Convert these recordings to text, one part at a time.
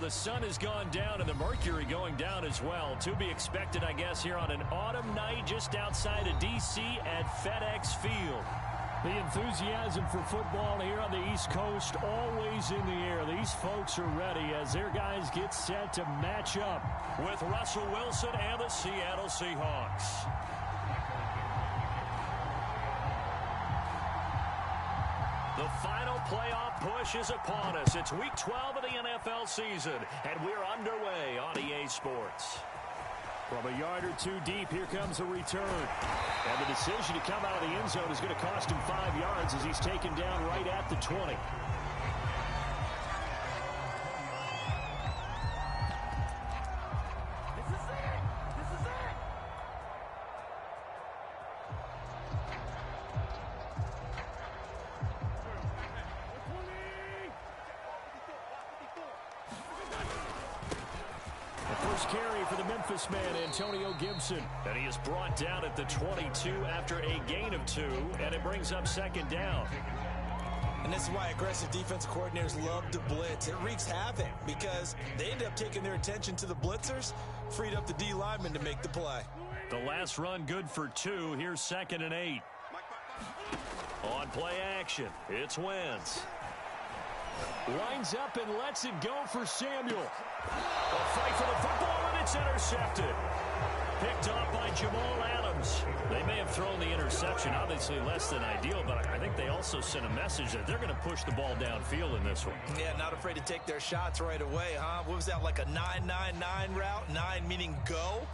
the sun has gone down and the mercury going down as well. To be expected, I guess, here on an autumn night just outside of D.C. at FedEx Field. The enthusiasm for football here on the East Coast always in the air. These folks are ready as their guys get set to match up with Russell Wilson and the Seattle Seahawks. The final playoff push is upon us. It's Week 12 of the NFL season, and we're underway on EA Sports. From a yard or two deep, here comes a return. And the decision to come out of the end zone is going to cost him 5 yards as he's taken down right at the 20. Carry for the Memphis man, Antonio Gibson. And he is brought down at the 22 after a gain of 2, and it brings up second down. And this is why aggressive defense coordinators love to blitz. It wreaks havoc because they end up taking their attention to the blitzers, freed up the D lineman to make the play. The last run good for 2. Here's 2nd and 8. On play action, it's Wentz. Lines up and lets it go for Samuel. A fight for the football, and it's intercepted. Picked off by Jamal Adams. They may have thrown the interception, obviously less than ideal, but I think they also sent a message that they're going to push the ball downfield in this one. Yeah, not afraid to take their shots right away, huh? What was that, like a 9-9-9 route? 9 meaning go?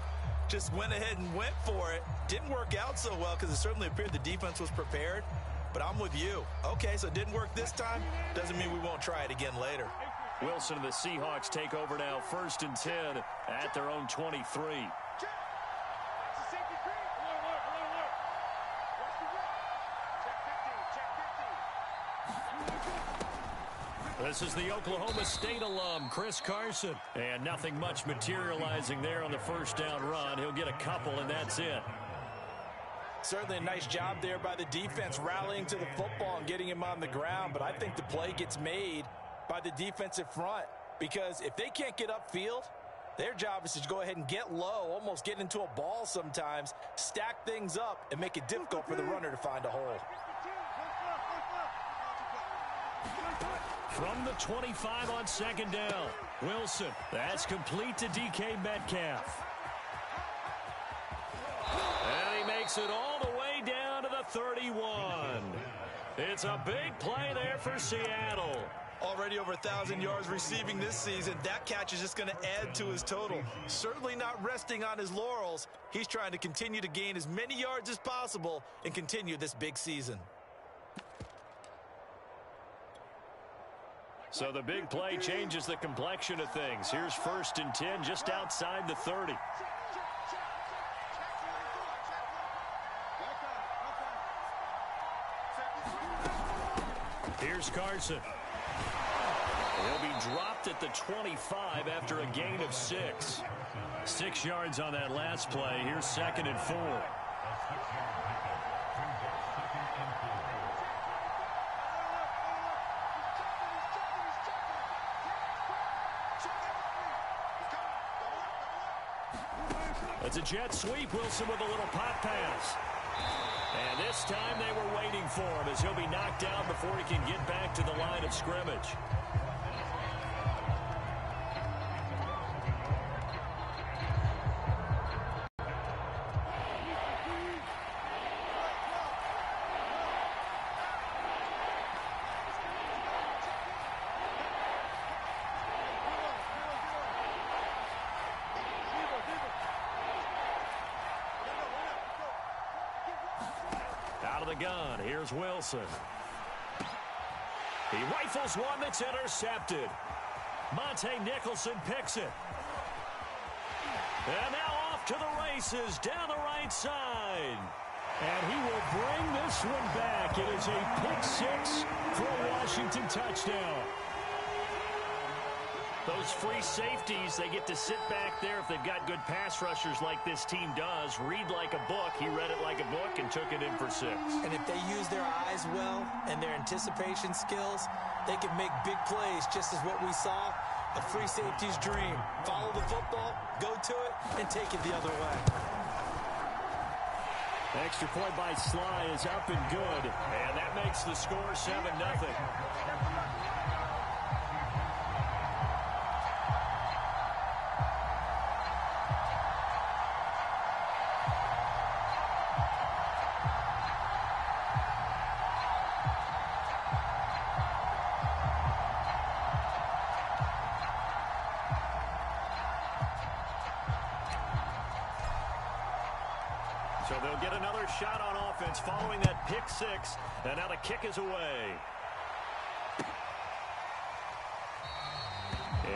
Just went ahead and went for it. Didn't work out so well because it certainly appeared the defense was prepared. But I'm with you. Okay, so it didn't work this time. Doesn't mean we won't try it again later. Wilson and the Seahawks take over now, 1st and 10 at their own 23. This is the Oklahoma State alum, Chris Carson. And nothing much materializing there on the first down run. He'll get a couple, and that's it. Certainly a nice job there by the defense, rallying to the football and getting him on the ground. But I think the play gets made by the defensive front because if they can't get upfield, their job is to go ahead and get low, almost get into a ball sometimes, stack things up, and make it difficult for the runner to find a hole. From the 25 on 2nd down, Wilson. That's complete to DK Metcalf. Makes it all the way down to the 31. It's a big play there for Seattle. Already over 1,000 yards receiving this season. That catch is just going to add to his total. Certainly not resting on his laurels. He's trying to continue to gain as many yards as possible and continue this big season. So the big play changes the complexion of things. Here's 1st and 10 just outside the 30. Here's Carson. He'll be dropped at the 25 after a gain of 6. 6 yards on that last play. Here's 2nd and 4. It's a jet sweep. Wilson with a little pop pass. And this time they were waiting for him as he'll be knocked down before he can get back to the line of scrimmage. Out of the gun, here's Wilson. He rifles one that's intercepted. Monte Nicholson picks it. And now off to the races down the right side. And he will bring this one back. It is a pick 6 for a Washington touchdown. Those free safeties, they get to sit back there if they've got good pass rushers like this team does. Read like a book. He read it like a book and took it in for 6. And if they use their eyes well and their anticipation skills, they can make big plays, just as what we saw a free safety's dream. Follow the football, go to it, and take it the other way. Extra point by Sly is up and good. And that makes the score 7-0. So they'll get another shot on offense following that pick six. And now the kick is away.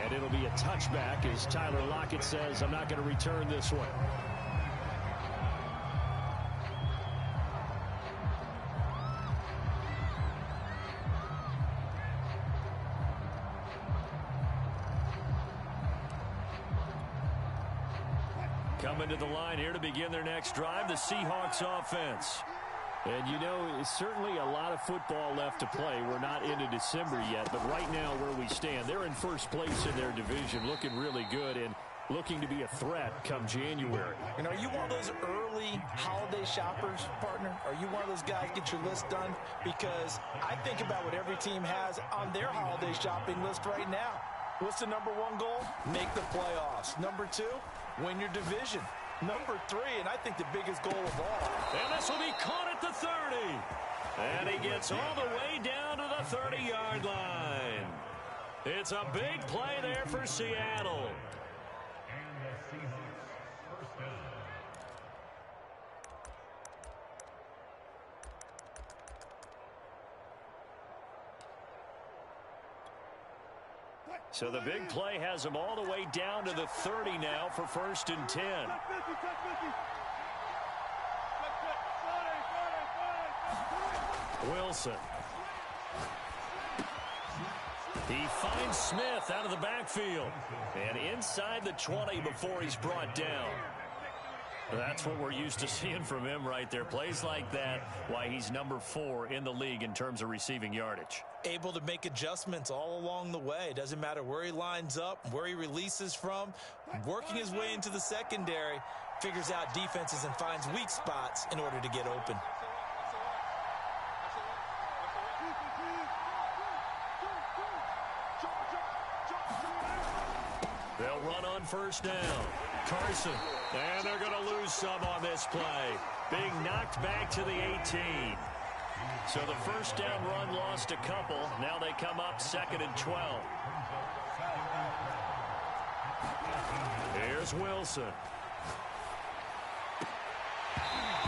And it'll be a touchback as Tyler Lockett says, I'm not going to return this one. Coming to the line here to begin their next drive, the Seahawks offense. And you know, it's certainly a lot of football left to play. We're not into December yet, but right now where we stand, they're in first place in their division, looking really good and looking to be a threat come January. And are you one of those early holiday shoppers, partner? Are you one of those guys get your list done? Because I think about what every team has on their holiday shopping list right now. What's the number one goal? Make the playoffs. Number two, win your division. Number three, and I think the biggest goal of all. And this will be caught at the 30. And he gets all the way down to the 30-yard line. It's a big play there for Seattle. So the big play has him all the way down to the 30 now for 1st and 10. Wilson. He finds Smith out of the backfield. And inside the 20 before he's brought down. That's what we're used to seeing from him right there. Plays like that, why he's number 4 in the league in terms of receiving yardage. Able to make adjustments all along the way. Doesn't matter where he lines up, where he releases from. Working his way into the secondary, figures out defenses and finds weak spots in order to get open. They'll run on 1st down. Carson. And they're going to lose some on this play. Being knocked back to the 18. So the 1st down run lost a couple. Now they come up 2nd and 12. Here's Wilson.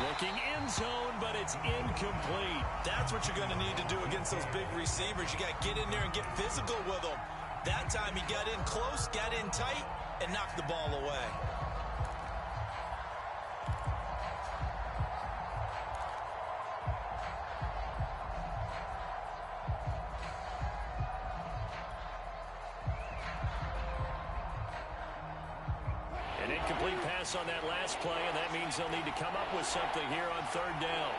Looking end zone, but it's incomplete. That's what you're going to need to do against those big receivers. You got to get in there and get physical with them. That time he got in close, got in tight, and knocked the ball away. An incomplete pass on that last play, and that means they'll need to come up with something here on 3rd down.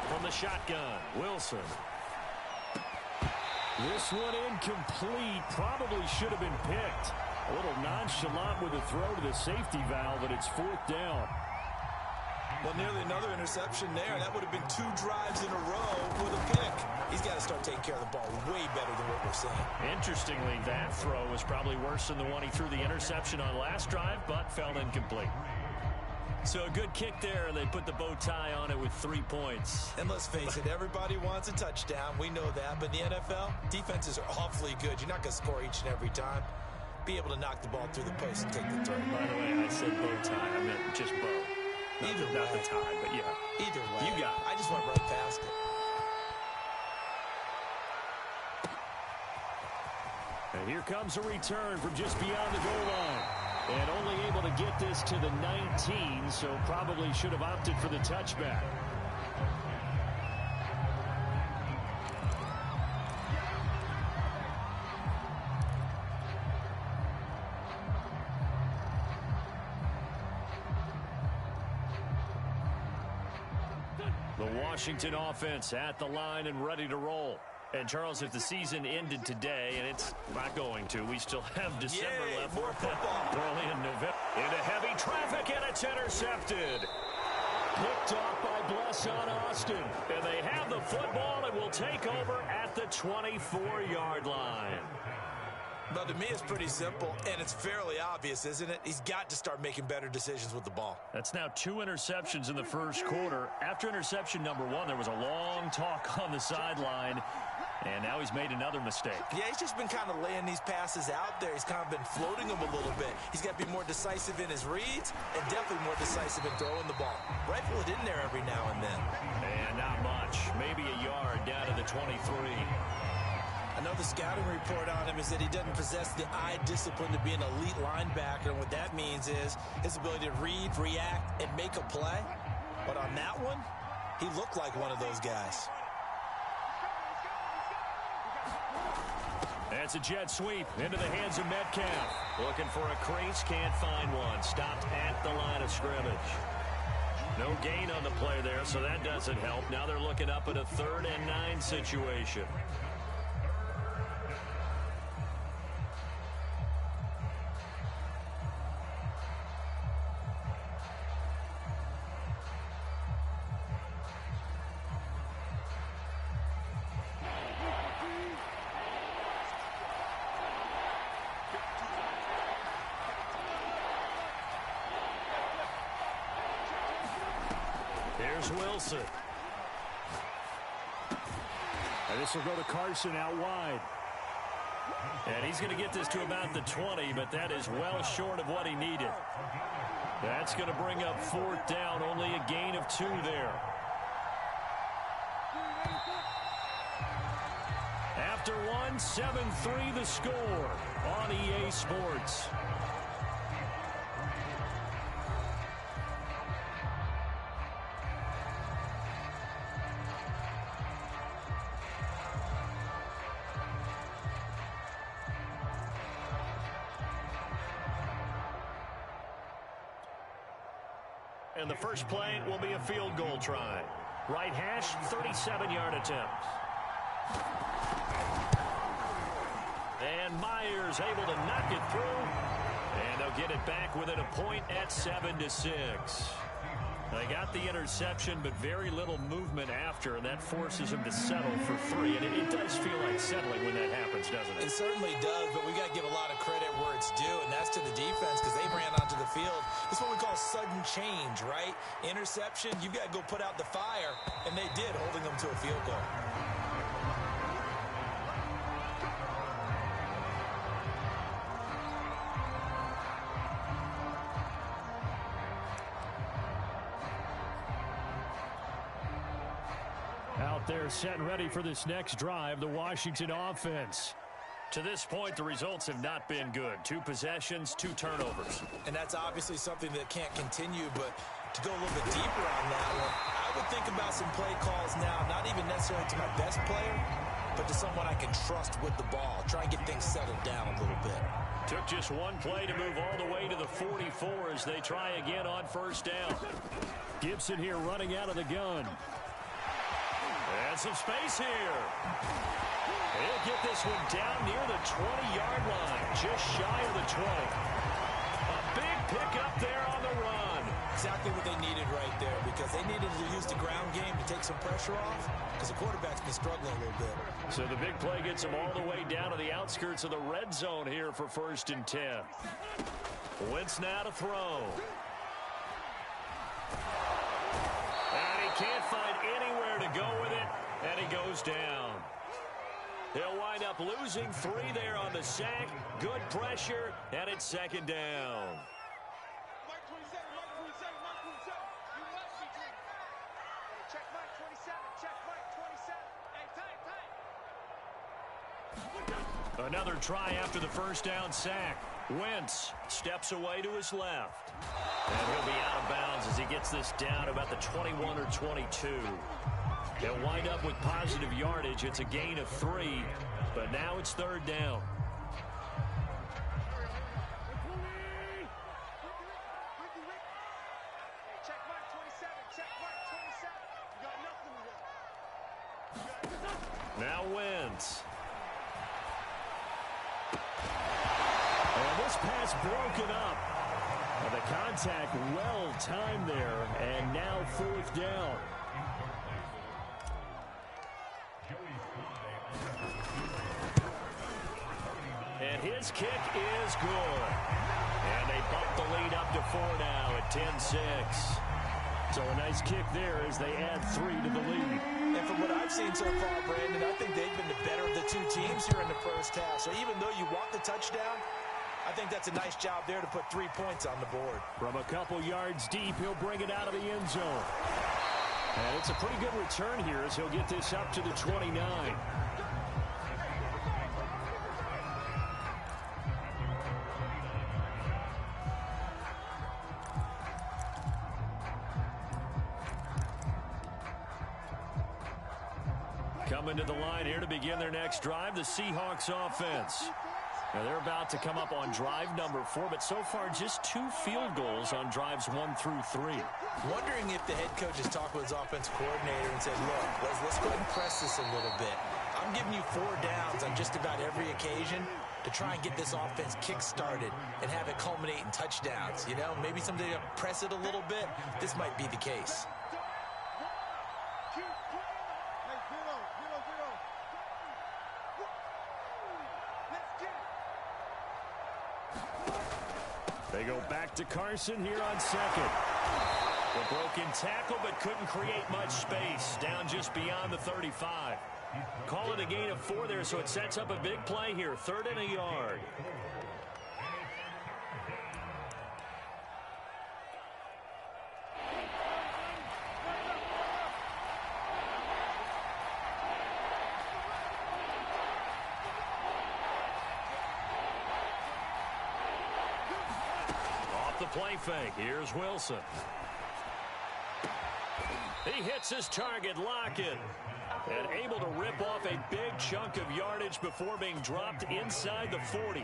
From the shotgun, Wilson. This one incomplete. Probably should have been picked. A little nonchalant with a throw to the safety valve, but it's 4th down. Well, nearly another interception there. That would have been 2 drives in a row with a pick. He's got to start taking care of the ball way better than what we're seeing. Interestingly, that throw was probably worse than the one he threw the interception on last drive, but fell incomplete. So a good kick there, and they put the bow tie on it with 3 points. And let's face it, everybody wants a touchdown. We know that. But in the NFL, defenses are awfully good. You're not going to score each and every time. Be able to knock the ball through the post and take the throw. By the way, I said bow tie. I meant just bow. Not the tie, but yeah. Either way. You got it. I just went right past it. And here comes a return from just beyond the goal line. And only able to get this to the 19, so probably should have opted for the touchback. The Washington offense at the line and ready to roll. And, Charles, if the season ended today, and it's not going to, we still have December left. More football. Early in November. Into heavy traffic, and it's intercepted. Picked off by Bless on Austin. And they have the football and will take over at the 24-yard line. But to me, it's pretty simple, and it's fairly obvious, isn't it? He's got to start making better decisions with the ball. That's now 2 interceptions in the first quarter. After interception number 1, there was a long talk on the sideline, and now he's made another mistake. Yeah, he's just been kind of laying these passes out there. He's kind of been floating them a little bit. He's got to be more decisive in his reads and definitely more decisive in throwing the ball. Rifle it in there every now and then. And not much. Maybe a yard down to the 23. I know the scouting report on him is that he doesn't possess the eye discipline to be an elite linebacker. And what that means is his ability to read, react, and make a play. But on that one, he looked like one of those guys. That's a jet sweep into the hands of Metcalf. Looking for a crease, can't find one. Stopped at the line of scrimmage. No gain on the play there, so that doesn't help. Now they're looking up at a 3rd and 9 situation. Here's Wilson. And this will go to Carson out wide. And he's going to get this to about the 20, but that is well short of what he needed. That's going to bring up 4th down, only a gain of 2 there. After 1, 7-3 the score on EA Sports. And the first play will be a field goal try. Right hash, 37-yard attempt. And Myers able to knock it through. And they'll get it back within a point at 7-6. They got the interception, but very little movement after, and that forces him to settle for 3. And it does feel like settling when that happens, doesn't it? It certainly does, but we got to give a lot of credit where it's due, and that's to the defense because they ran onto the field. This is what we call sudden change, right? Interception, you've got to go put out the fire, and they did, holding them to a field goal. Out there set and ready for this next drive, the Washington offense. To this point, the results have not been good. 2 possessions, 2 turnovers. And that's obviously something that can't continue, but to go a little bit deeper on that one, I would think about some play calls now, not even necessarily to my best player, but to someone I can trust with the ball. Try and get things settled down a little bit. Took just 1 play to move all the way to the 44 as they try again on 1st down. Gibson here running out of the gun. And some space here. He'll get this one down near the 20-yard line, just shy of the 20. A big pickup there on the run. Exactly what they needed right there because they needed to use the ground game to take some pressure off because the quarterback's been struggling a little bit. So the big play gets them all the way down to the outskirts of the red zone here for 1st and 10. Wentz now to throw. And he can't find anywhere to go with it, and he goes down. He'll wind up losing 3 there on the sack. Good pressure, and it's 2nd down. Mike 27, Mike 27, Mike 27. You must be drinking. Hey, check Mike 27, check Mike 27. Hey, tight. Another try after the 1st down sack. Wentz steps away to his left. And he'll be out of bounds as he gets this down about the 21 or 22. He'll wind up with positive yardage. It's a gain of 3, but now it's 3rd down. Check Mike 27, check Mike 27. You got enough Now wins. And this pass broken up. And the contact well timed there. And now 4th down. And his kick is good. And they bump the lead up to 4 now at 10-6. So a nice kick there as they add 3 to the lead. And from what I've seen so far, Brandon, I think they've been the better of the two teams here in the first half. So even though you want the touchdown, I think that's a nice job there to put 3 points on the board. From a couple yards deep, he'll bring it out of the end zone. And it's a pretty good return here as he'll get this up to the 29. Coming to the line here to begin their next drive, the Seahawks offense. Now they're about to come up on drive number 4, but so far just 2 field goals on drives 1 through 3. Wondering if the head coach has talked with his offensive coordinator and said, look, let's go ahead and press this a little bit. I'm giving you 4 downs on just about every occasion to try and get this offense kick-started and have it culminate in touchdowns. You know, maybe someday to press it a little bit. This might be the case. They go back to Carson here on second. The broken tackle, but couldn't create much space. Down just beyond the 35. Call it a gain of 4 there, so it sets up a big play here. 3rd and a yard. Play fake. Here's Wilson. He hits his target, Lockett. And able to rip off a big chunk of yardage before being dropped inside the 40.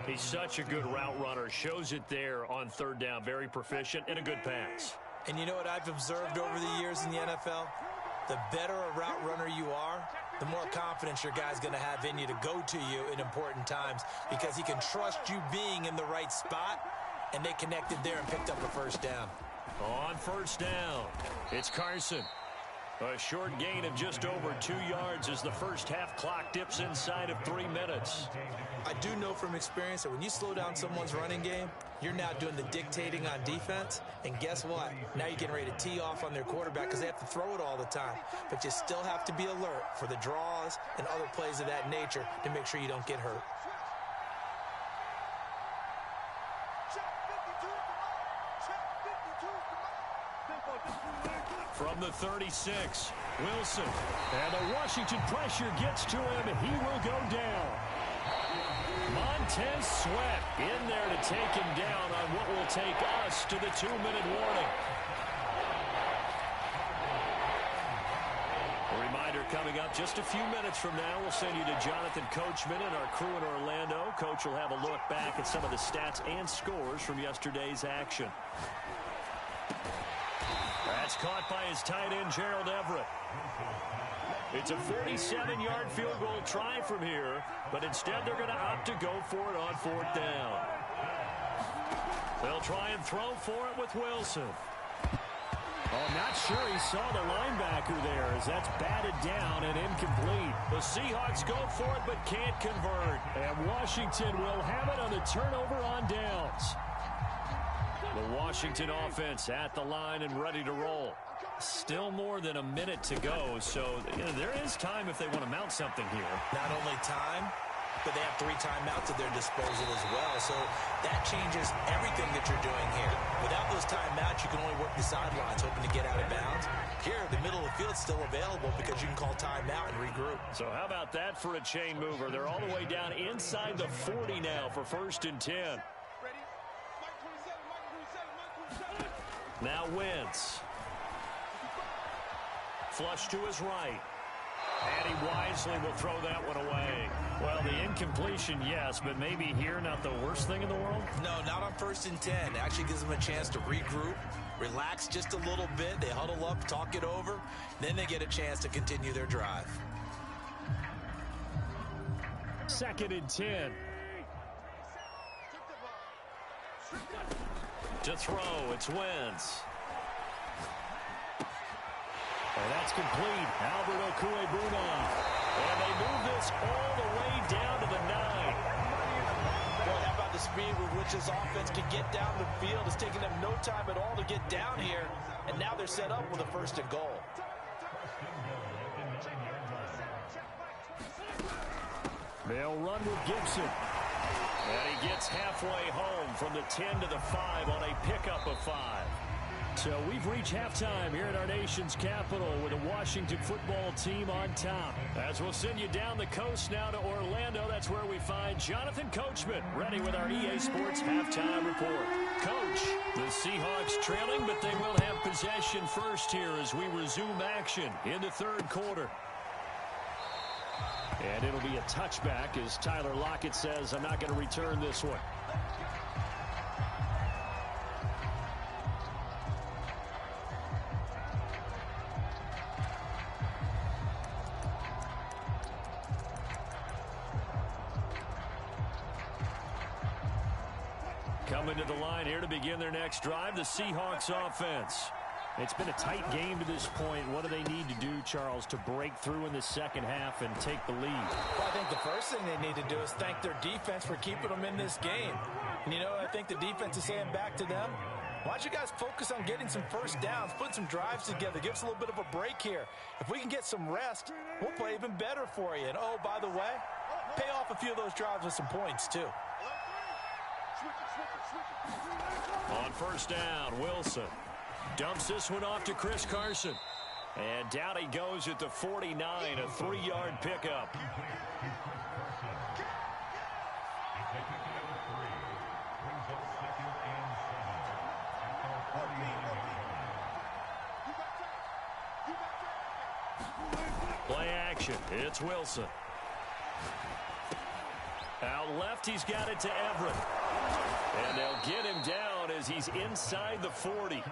He's such a good route runner. Shows it there on 3rd down. Very proficient and a good pass. And you know what I've observed over the years in the NFL? The better a route runner you are, the more confidence your guy's going to have in you to go to you in important times because he can trust you being in the right spot, and they connected there and picked up a 1st down. On 1st down, it's Carson. A short gain of just over 2 yards as the first half clock dips inside of 3 minutes. I do know from experience that when you slow down someone's running game, you're now doing the dictating on defense. And guess what? Now you're getting ready to tee off on their quarterback because they have to throw it all the time. But you still have to be alert for the draws and other plays of that nature to make sure you don't get hurt. From the 36, Wilson. And the Washington pressure gets to him. He will go down. Montez Sweat in there to take him down on what will take us to the 2-minute warning. A reminder coming up just a few minutes from now. We'll send you to Jonathan Coachman and our crew in Orlando. Coach will have a look back at some of the stats and scores from yesterday's action. That's caught by his tight end, Gerald Everett. It's a 47-yard field goal try from here, but instead they're going to opt to go for it on 4th down. They'll try and throw for it with Wilson. Oh, not sure he saw the linebacker there as that's batted down and incomplete. The Seahawks go for it but can't convert. And Washington will have it on the turnover on downs. The Washington offense at the line and ready to roll. Still more than a minute to go, so there is time if they want to mount something here. Not only time, but they have 3 timeouts at their disposal as well, so that changes everything that you're doing here. Without those timeouts, you can only work the sidelines, hoping to get out of bounds. Here, the middle of the field's still available because you can call timeout and regroup. So how about that for a chain mover? They're all the way down inside the 40 now for 1st and 10. Now Wentz. Flush to his right. And he wisely will throw that one away. Well, the incompletion, yes, but maybe here not the worst thing in the world? No, not on 1st and 10. It actually gives them a chance to regroup, relax just a little bit. They huddle up, talk it over, Then they get a chance to continue their drive. 2nd and 10. To throw, it's Wentz. And that's complete. Albert Okwuegbunam. And they move this all the way down to the 9. Boy, how about the speed with which this offense can get down the field? It's taking them no time at all to get down here. And now they're set up with a 1st and goal. They'll run with Gibson. And he gets halfway home from the 10 to the 5 on a pickup of 5. So we've reached halftime here at our nation's capital with a Washington football team on top. As we'll send you down the coast now to Orlando, that's where we find Jonathan Coachman ready with our EA Sports halftime report. Coach, the Seahawks trailing, but they will have possession first here as we resume action in the 3rd quarter. And it'll be a touchback as Tyler Lockett says, I'm not going to return this one. Coming to the line here to begin their next drive, the Seahawks offense. It's been a tight game to this point. What do they need to do, Charles, to break through in the 2nd half and take the lead? Well, I think the first thing they need to do is thank their defense for keeping them in this game. And, you know, I think the defense is saying back to them, why don't you guys focus on getting some first downs, putting some drives together, give us a little bit of a break here. If we can get some rest, we'll play even better for you. And, oh, by the way, pay off a few of those drives with some points, too. On 1st down, Wilson dumps this one off to Chris Carson. And down he goes at the 49, a 3-yard pickup. Play action, it's Wilson. Out left, he's got it to Everett. And they'll get him down as he's inside the 40.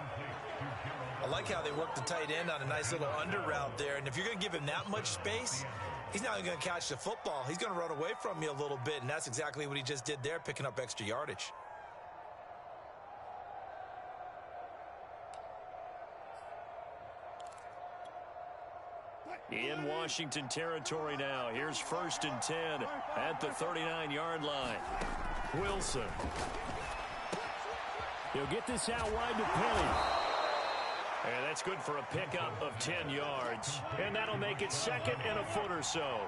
I like how they work the tight end on a nice little under route there. And if you're going to give him that much space, he's not going to catch the football. He's going to run away from you a little bit, and that's exactly what he just did there, picking up extra yardage. In Washington territory now. Here's 1st and 10 at the 39-yard line. Wilson. He'll get this out wide to Penny. And that's good for a pickup of 10 yards. And that'll make it 2nd and a foot or so.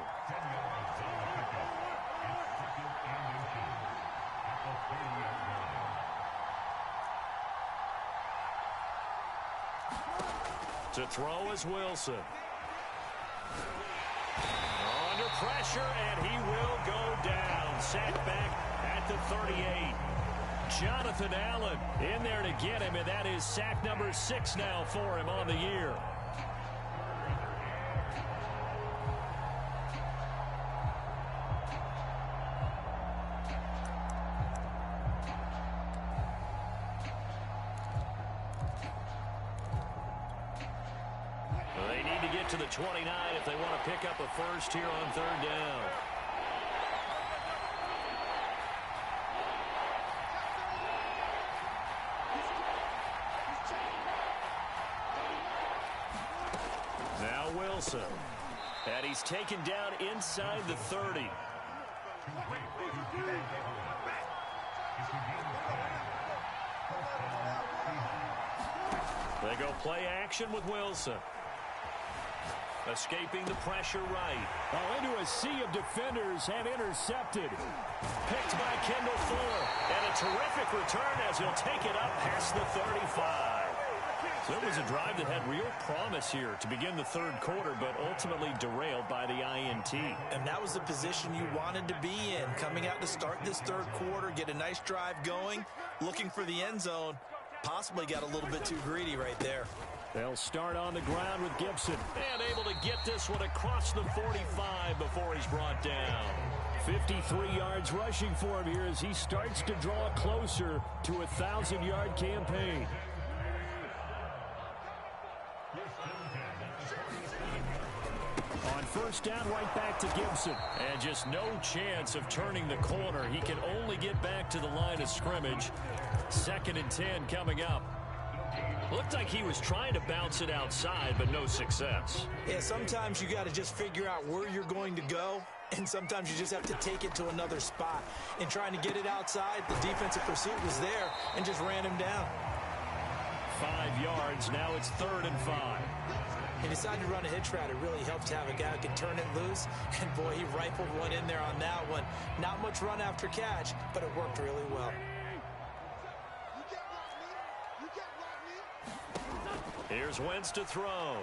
To throw is Wilson. Under pressure, and he will go down. Sacked back at the 38. Jonathan Allen in there to get him, and that is sack number 6 now for him on the year. They need to get to the 29 if they want to pick up a first here on 3rd down. Now Wilson. And he's taken down inside the 30. They go play action with Wilson. Escaping the pressure right. Oh, into a sea of defenders and intercepted. Picked by Kendall Fuller. And a terrific return as he'll take it up past the 35. So it was a drive that had real promise here to begin the 3rd quarter, but ultimately derailed by the INT. And that was the position you wanted to be in. Coming out to start this 3rd quarter, get a nice drive going, looking for the end zone. Possibly got a little bit too greedy right there. They'll start on the ground with Gibson. And able to get this one across the 45 before he's brought down. 53 yards rushing for him here as he starts to draw closer to a 1,000-yard campaign. first down, right back to Gibson. And just no chance of turning the corner. He can only get back to the line of scrimmage. 2nd and 10 coming up. Looked like he was trying to bounce it outside, but no success. Yeah, sometimes you got to just figure out where you're going to go, and sometimes you just have to take it to another spot. In trying to get it outside, the defensive pursuit was there and just ran him down. 5 yards. Now it's 3rd and 5. He decided to run a hitch route. It really helps to have a guy who can turn it loose. And, boy, he rifled one in there on that one. Not much run after catch, but it worked really well. Here's Wentz to throw.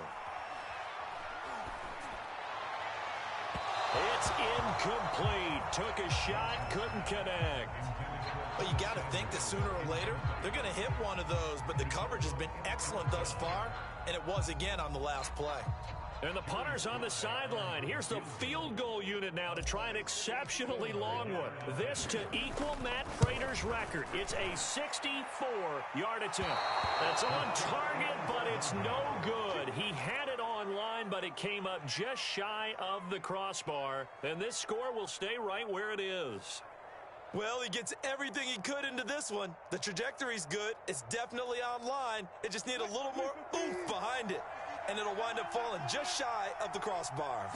It's incomplete. Took a shot, couldn't connect. Well, you got to think that sooner or later they're going to hit one of those, but the coverage has been excellent thus far, and it was again on the last play. And the punter's on the sideline. Here's the field goal unit now to try an exceptionally long one. This to equal Matt Prater's record. It's a 64-yard attempt. That's on target, but it's no good. He had it on line, but it came up just shy of the crossbar. And this score will stay right where it is. Well, he gets everything he could into this one. The trajectory's good. It's definitely on line. It just needs a little more oomph behind it. And it'll wind up falling just shy of the crossbar.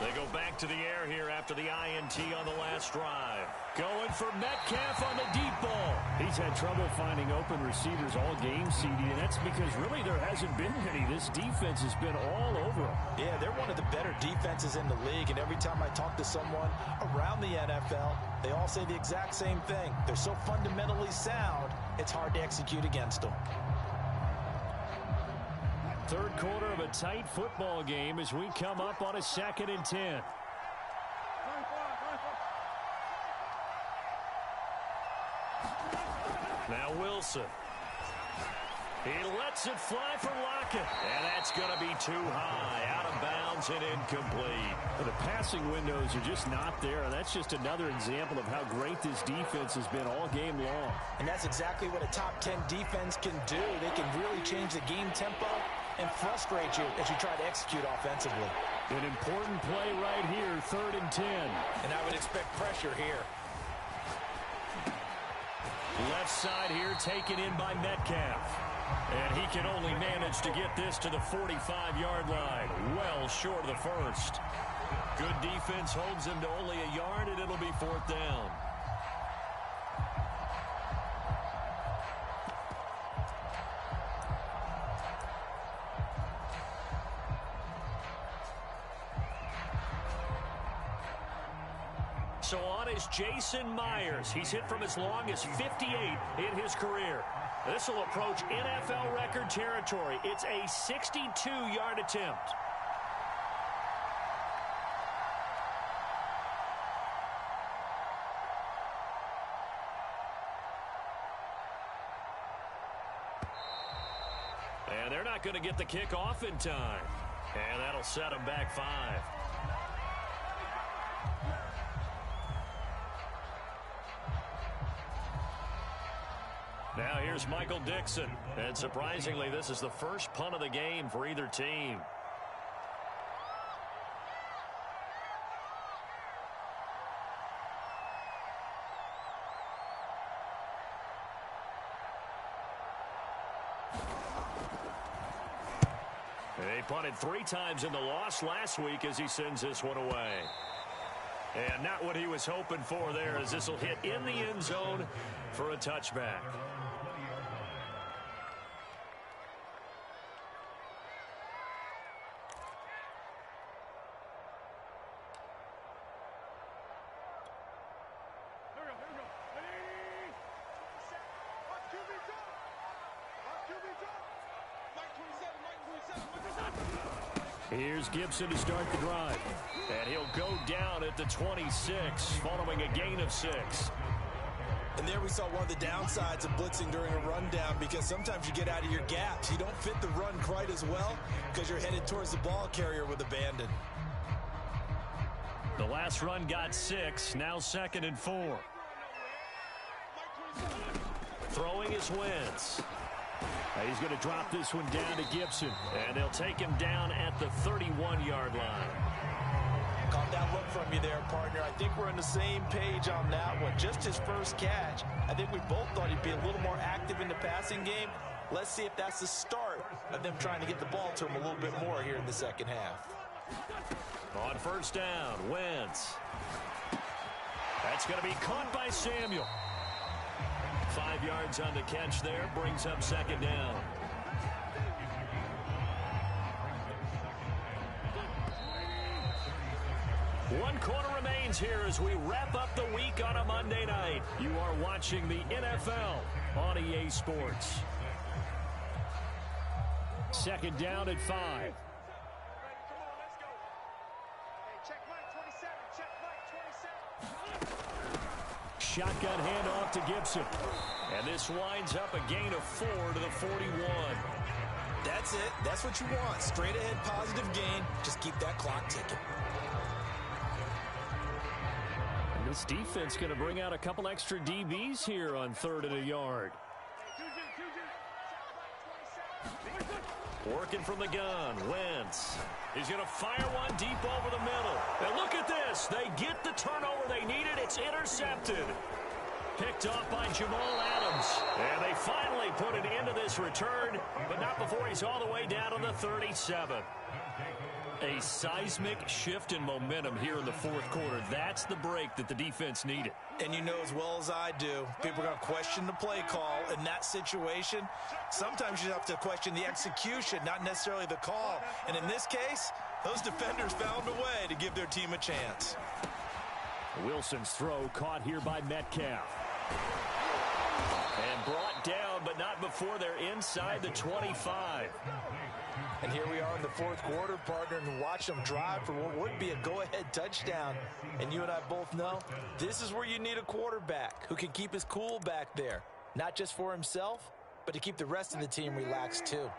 They go back to the air here after the INT on the last drive. Going for Metcalf on the deep ball. He's had trouble finding open receivers all game, CD, and that's because really there hasn't been any. This defense has been all over him. Yeah, they're one of the better defenses in the league, and every time I talk to someone around the NFL, they all say the exact same thing. They're so fundamentally sound, it's hard to execute against them. Third quarter of a tight football game as we come up on a 2nd and 10. Now Wilson. He lets it fly for Lockett. And that's going to be too high. Out of bounds and incomplete. The passing windows are just not there. And that's just another example of how great this defense has been all game long. And that's exactly what a top 10 defense can do. They can really change the game tempo and frustrate you as you try to execute offensively. An important play right here, 3rd and 10. And I would expect pressure here. Left side here taken in by Metcalf. And he can only manage to get this to the 45-yard line. Well short of the first. Good defense holds him to only a yard, and it'll be 4th down. So on is Jason Myers. He's hit from as long as 58 in his career. This will approach NFL record territory. It's a 62-yard attempt. And they're not going to get the kick off in time. And that'll set them back 5. Now here's Michael Dixon. And surprisingly, this is the first punt of the game for either team. He punted 3 times in the loss last week as he sends this one away. And not what he was hoping for there, as this will hit in the end zone for a touchback. Here's Gibson to start the drive. And he'll go down at the 26, following a gain of 6. And there we saw one of the downsides of blitzing during a rundown, because sometimes you get out of your gaps. You don't fit the run quite as well because you're headed towards the ball carrier with abandon. The last run got 6, now 2nd and 4. Throwing is Wentz. He's going to drop this one down to Gibson. And they'll take him down at the 31-yard line. that look from you there, partner. I think we're on the same page on that one. Just his first catch, I think we both thought he'd be a little more active in the passing game. Let's see if that's the start of them trying to get the ball to him a little bit more here in the second half. On first down, Wentz. That's going to be caught by Samuel. 5 yards on the catch there, brings up second down. One quarter remains here as we wrap up the week on a Monday night. You are watching the NFL on EA Sports. Second down at 5. Shotgun handoff to Gibson. And this winds up a gain of 4 to the 41. That's it. That's what you want. Straight ahead positive gain. Just keep that clock ticking. And this defense going to bring out a couple extra DBs here on 3rd and a yard. Working from the gun, Wentz. He's going to fire one deep over the middle. And look at this. They get the turnover they needed. It's intercepted. Picked off by Jamal Adams. And they finally put an end to this return, but not before he's all the way down to the 37. A seismic shift in momentum here in the fourth quarter. That's the break that the defense needed. And you know as well as I do, people are going to question the play call in that situation. Sometimes you have to question the execution, not necessarily the call. And in this case, those defenders found a way to give their team a chance. Wilson's throw caught here by Metcalf. And brought down, but not before they're inside the 25. And here we are in the fourth quarter, partner, and watch them drive for what would be a go-ahead touchdown. And you and I both know this is where you need a quarterback who can keep his cool back there. Not just for himself, but to keep the rest of the team relaxed too.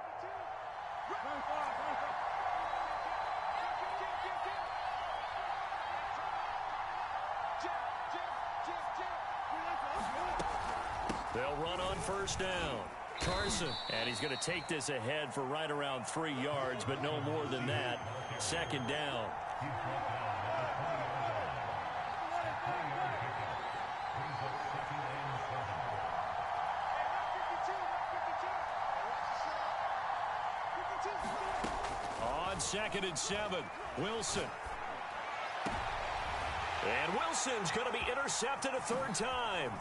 They'll run on first down. Carson, and he's going to take this ahead for right around 3 yards, but no more than that. Second down. On 2nd and 7, Wilson. And Wilson's going to be intercepted a 3rd time.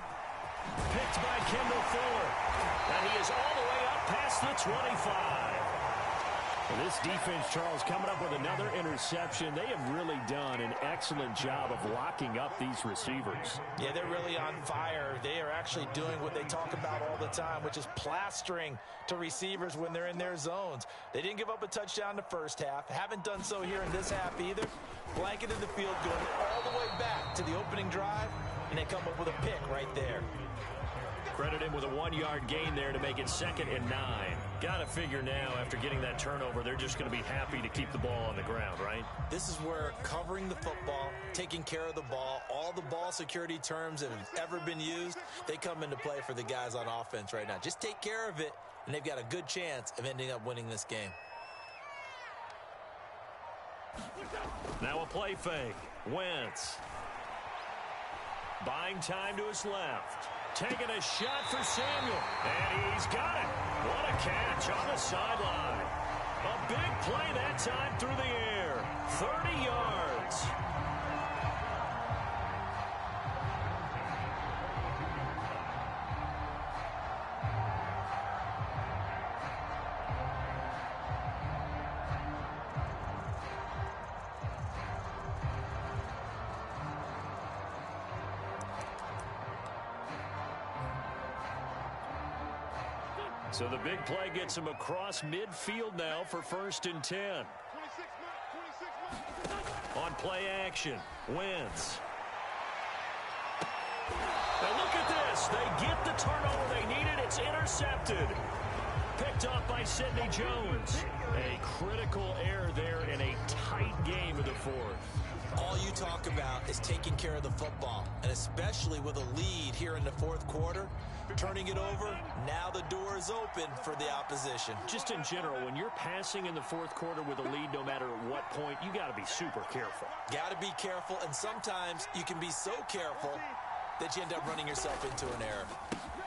Picked by Kendall Fuller. And he is all the way up past the 25. Well, this defense, Charles, coming up with another interception. They have really done an excellent job of locking up these receivers. Yeah, they're really on fire. They are actually doing what they talk about all the time, which is plastering to receivers when they're in their zones. They didn't give up a touchdown in the first half. Haven't done so here in this half either. Blanketed the field, going all the way back to the opening drive, and they come up with a pick right there. Credit him with a 1-yard gain there to make it 2nd and 9. Got to figure now, after getting that turnover, they're just going to be happy to keep the ball on the ground, right? This is where covering the football, taking care of the ball, all the ball security terms that have ever been used, they come into play for the guys on offense right now. Just take care of it, and they've got a good chance of ending up winning this game. Now a play fake. Wentz. Buying time to his left. Taking a shot for Samuel. And he's got it. What a catch on the sideline. A big play that time through the air. 30 yards. So the big play gets him across midfield now for 1st and 10. On play action, Wentz. Now look at this. They get the turnover they needed. It's intercepted. Picked off by Sidney Jones. A critical error there in a tight game of the fourth. All you talk about is taking care of the football, and especially with a lead here in the fourth quarter, turning it over, now the door is open for the opposition. Just in general, when you're passing in the fourth quarter with a lead, no matter at what point, you got to be super careful. Got to be careful, and sometimes you can be so careful that you end up running yourself into an error.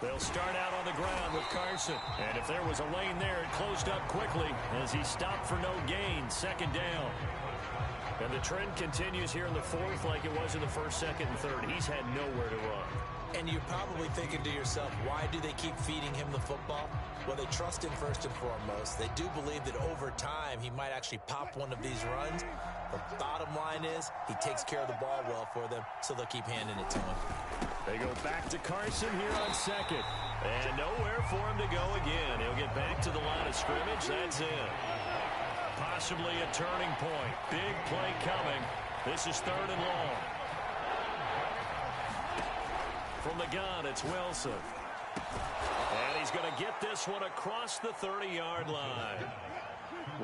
They'll start out on the ground with Carson. And if there was a lane there, it closed up quickly as he stopped for no gain. Second down. And the trend continues here in the fourth like it was in the first, second, and third. He's had nowhere to run. And you're probably thinking to yourself, why do they keep feeding him the football? Well, they trust him first and foremost. They do believe that over time he might actually pop one of these runs. The bottom line is he takes care of the ball well for them, so they'll keep handing it to him. They go back to Carson here on second. And nowhere for him to go again. He'll get back to the line of scrimmage. That's it. Possibly a turning point. Big play coming. This is third and long. From the gun, it's Wilson. And he's going to get this one across the 30-yard line.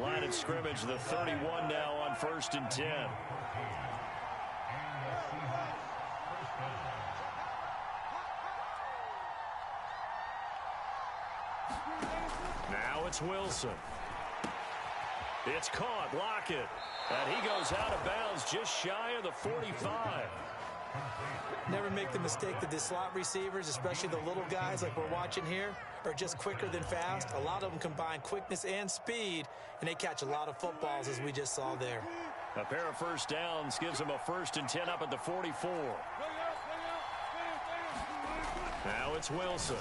Line of scrimmage, the 31 now on 1st and 10. Now it's Wilson. It's caught. Lockett. And he goes out of bounds just shy of the 45. Never make the mistake that the slot receivers, especially the little guys like we're watching here, are just quicker than fast. A lot of them combine quickness and speed, and they catch a lot of footballs, as we just saw there. A pair of first downs gives them a 1st and 10 up at the 44. Now it's Wilson.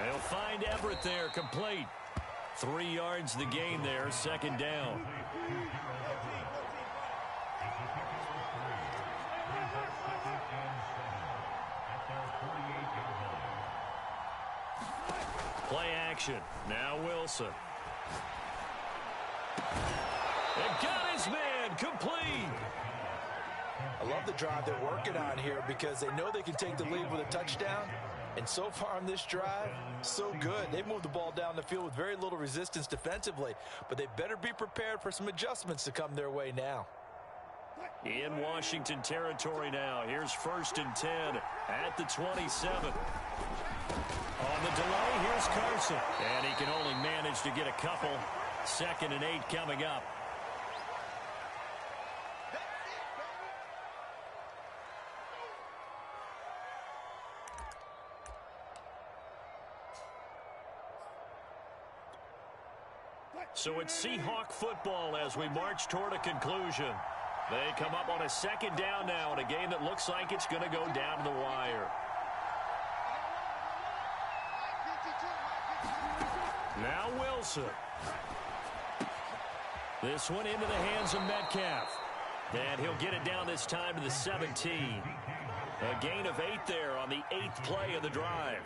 They'll find Everett there, complete. 3 yards the gain there, second down. Play action. Now Wilson. And got his man. Complete. I love the drive they're working on here because they know they can take the lead with a touchdown. And so far on this drive, so good. They moved the ball down the field with very little resistance defensively. But they better be prepared for some adjustments to come their way now. In Washington territory now. Here's 1st and 10 at the 27. On the delay, here's Carson. And he can only manage to get a couple. 2nd and 8 coming up. So it's Seahawk football as we march toward a conclusion. They come up on a 2nd down now in a game that looks like it's going to go down to the wire. Now Wilson. This one into the hands of Metcalf. And he'll get it down this time to the 17. A gain of 8 there on the 8th play of the drive.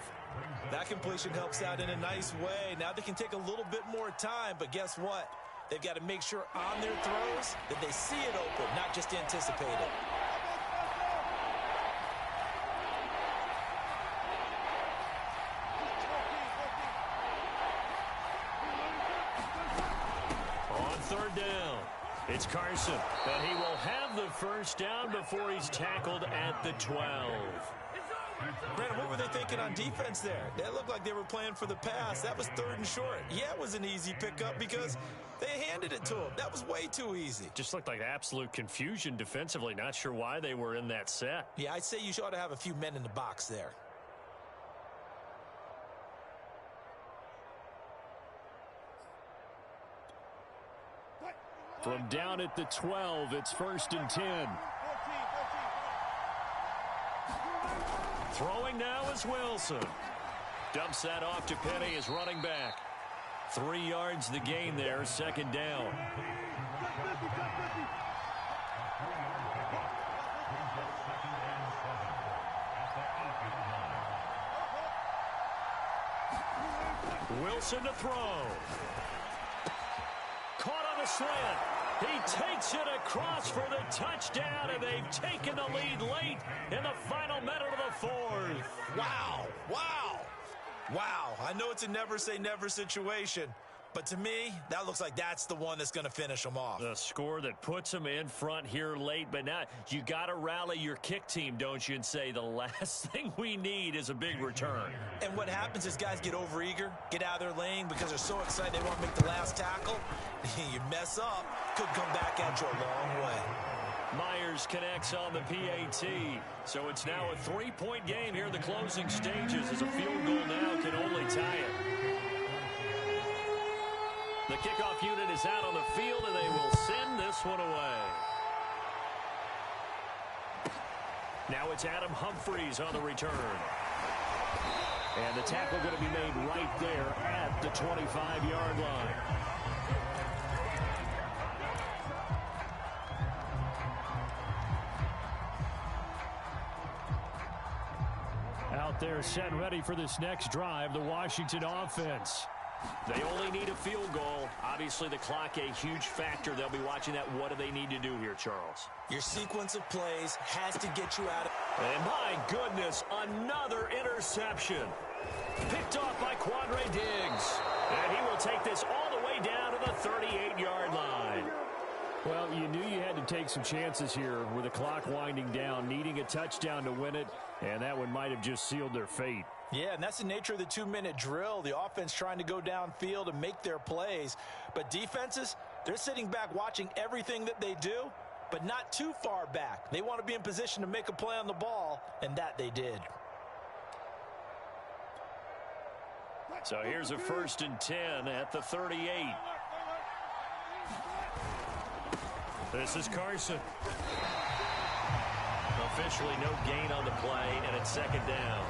That completion helps out in a nice way. Now they can take a little bit more time, but guess what? They've got to make sure on their throws that they see it open, not just anticipate it. On 3rd down, it's Carson, and he will have the 1st down before he's tackled at the 12. Brandon, what were they thinking on defense there? They looked like they were playing for the pass. That was 3rd and short. Yeah, it was an easy pickup because they handed it to him. That was way too easy. Just looked like absolute confusion defensively. Not sure why they were in that set. Yeah, I'd say you ought to have a few men in the box there. From down at the 12, it's 1st and 10. Throwing now is Wilson. Dumps that off to Penny as running back. 3 yards the gain there, 2nd down. Wilson to throw. Caught on a slant. He takes it across for the touchdown, and they've taken the lead late in the final minute of the 4th. Wow, wow, wow. I know it's a never say never situation, But to me, that looks like that's the one that's going to finish them off. The score that puts them in front here late. But now you got to rally your kick team, don't you, and say the last thing we need is a big return. And what happens is guys get overeager, get out of their lane because they're so excited they want to make the last tackle. You mess up, could come back at you a long way. Myers connects on the PAT. So it's now a 3-point game here in the closing stages as a field goal now can only tie it. The kickoff unit is out on the field, and they will send this one away. Now it's Adam Humphries on the return. And the tackle going to be made right there at the 25-yard line. Out there set and ready for this next drive, the Washington offense. They only need a field goal. Obviously, the clock a huge factor. They'll be watching that. What do they need to do here, Charles? Your sequence of plays has to get you out of... And my goodness, another interception. Picked off by Quandre Diggs. And he will take this all the way down to the 38-yard line. Well, you knew you had to take some chances here with the clock winding down, needing a touchdown to win it, and that one might have just sealed their fate. Yeah, and that's the nature of the 2-minute drill. The offense trying to go downfield and make their plays. But defenses, they're sitting back watching everything that they do, but not too far back. They want to be in position to make a play on the ball, and that they did. So here's a 1st and 10 at the 38. This is Carson. Officially no gain on the play, and it's 2nd down.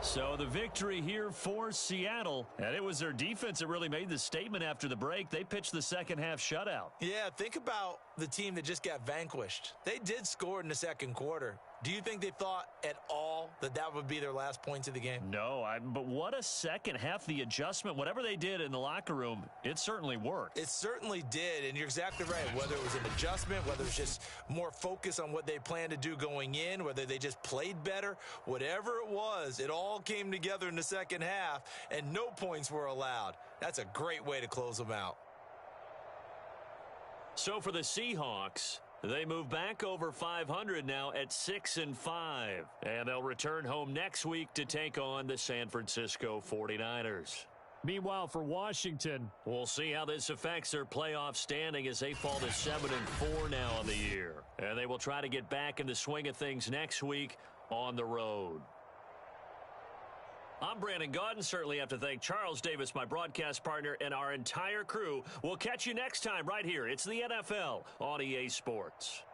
So the victory here for Seattle, and it was their defense that really made the statement after the break. They pitched the second half shutout. Yeah, think about the team that just got vanquished. They did score in the second quarter. Do you think they thought at all that that would be their last points of the game? No, but what a second half. The adjustment, whatever they did in the locker room, it certainly worked. It certainly did, and you're exactly right. Whether it was an adjustment, whether it was just more focus on what they planned to do going in, whether they just played better, whatever it was, it all came together in the second half, and no points were allowed. That's a great way to close them out. So for the Seahawks, they move back over 500 now at 6-5. And they'll return home next week to take on the San Francisco 49ers. Meanwhile, for Washington, we'll see how this affects their playoff standing as they fall to 7-4 now on the year. And they will try to get back in the swing of things next week on the road. I'm Brandon Gaudin. Certainly have to thank Charles Davis, my broadcast partner, and our entire crew. We'll catch you next time right here. It's the NFL on EA Sports.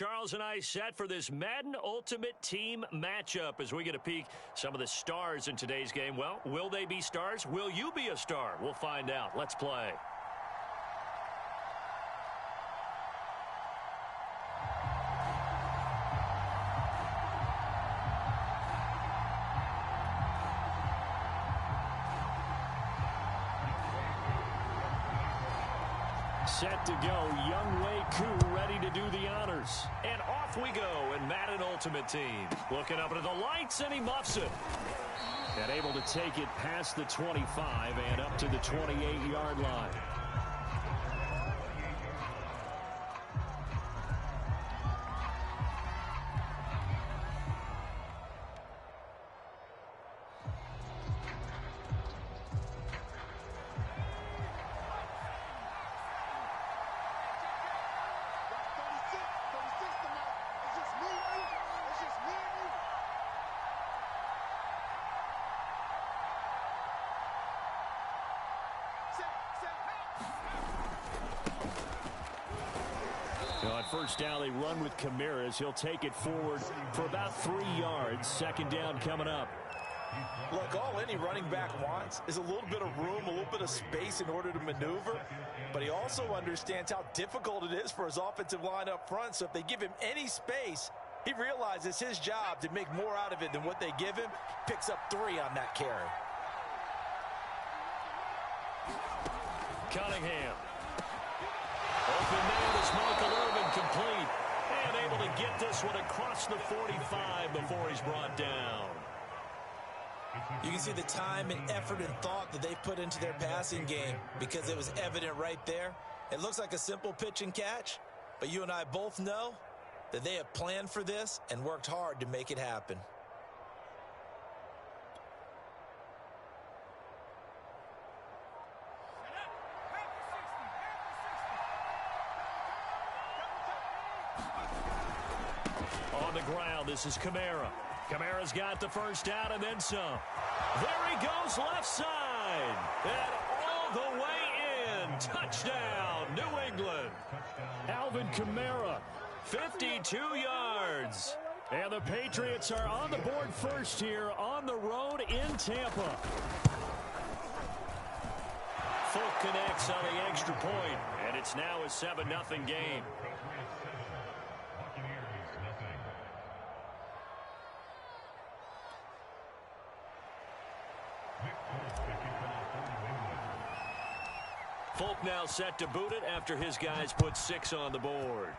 Charles and I set for this Madden Ultimate Team matchup as we get a peek some of the stars in today's game. Well, will they be stars? Will you be a star? We'll find out. Let's play. Set to go, Young Wei Koo ready to do the honors. And off we go in Madden Ultimate Team. Looking up into the lights, and he muffs it. And able to take it past the 25 and up to the 28-yard line. On first down, they run with Kamara. He'll take it forward for about 3 yards. Second down coming up. Look, all any running back wants is a little bit of room, a little bit of space in order to maneuver. But he also understands how difficult it is for his offensive line up front. So if they give him any space, he realizes his job to make more out of it than what they give him. Picks up 3 on that carry. Cunningham. Open man is Michael Irvin, complete. And able to get this one across the 45 before he's brought down. You can see the time and effort and thought that they put into their passing game because it was evident right there. It looks like a simple pitch and catch, but you and I both know that they have planned for this and worked hard to make it happen. On the ground, this is Kamara. Kamara's got the first down and then some. There he goes, left side. And all the way in. Touchdown, New England. Alvin Kamara, 52 yards. and the Patriots are on the board first here on the road in Tampa. Folk connects on the extra point, and it's now a 7-0 game. Folk now set to boot it after his guys put 6 on the board.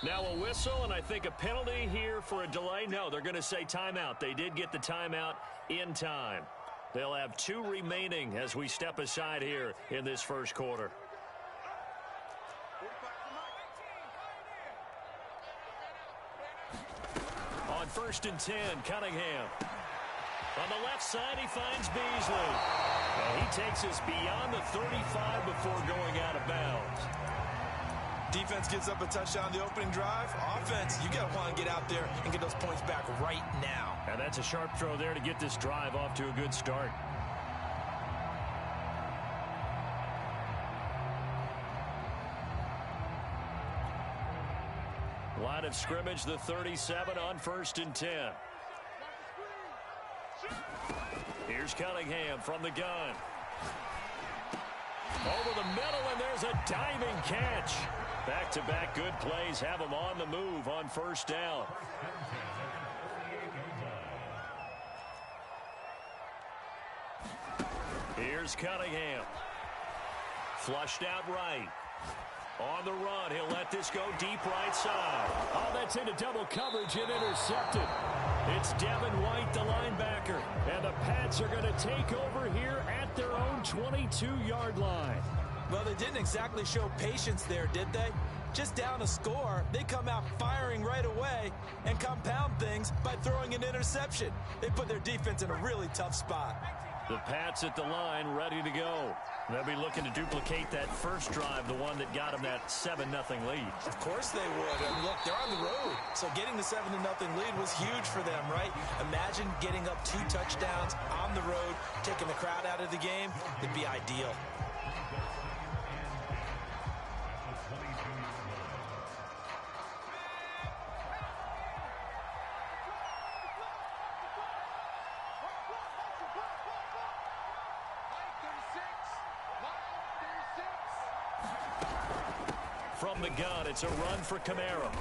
Now a whistle, and I think a penalty here for a delay. No, they're going to say timeout. They did get the timeout in time. They'll have 2 remaining as we step aside here in this first quarter. On 1st and 10, Cunningham. On the left side, he finds Beasley. And he takes us beyond the 35 before going out of bounds. Defense gives up a touchdown the opening drive. Offense, you got to want to get out there and get those points back right now. And that's a sharp throw there to get this drive off to a good start. Line of scrimmage, the 37 on 1st and 10. Here's Cunningham from the gun. Over the middle, and there's a diving catch. Back-to-back good plays have him on the move on 1st down. Here's Cunningham. Flushed out right. On the run, he'll let this go deep right side. Oh, that's into double coverage and intercepted. It's Devin White, the linebacker. And the Pats are going to take over here at their own 22-yard line. Well, they didn't exactly show patience there, did they? Just down a score, they come out firing right away and compound things by throwing an interception. They put their defense in a really tough spot. The Pats at the line, ready to go. They'll be looking to duplicate that first drive, the one that got them that 7-0 lead. Of course they would. I mean, look, they're on the road, so getting the 7-0 lead was huge for them, right? Imagine getting up 2 touchdowns on the road, taking the crowd out of the game. It'd be ideal. From the gun, it's a run for Kamara.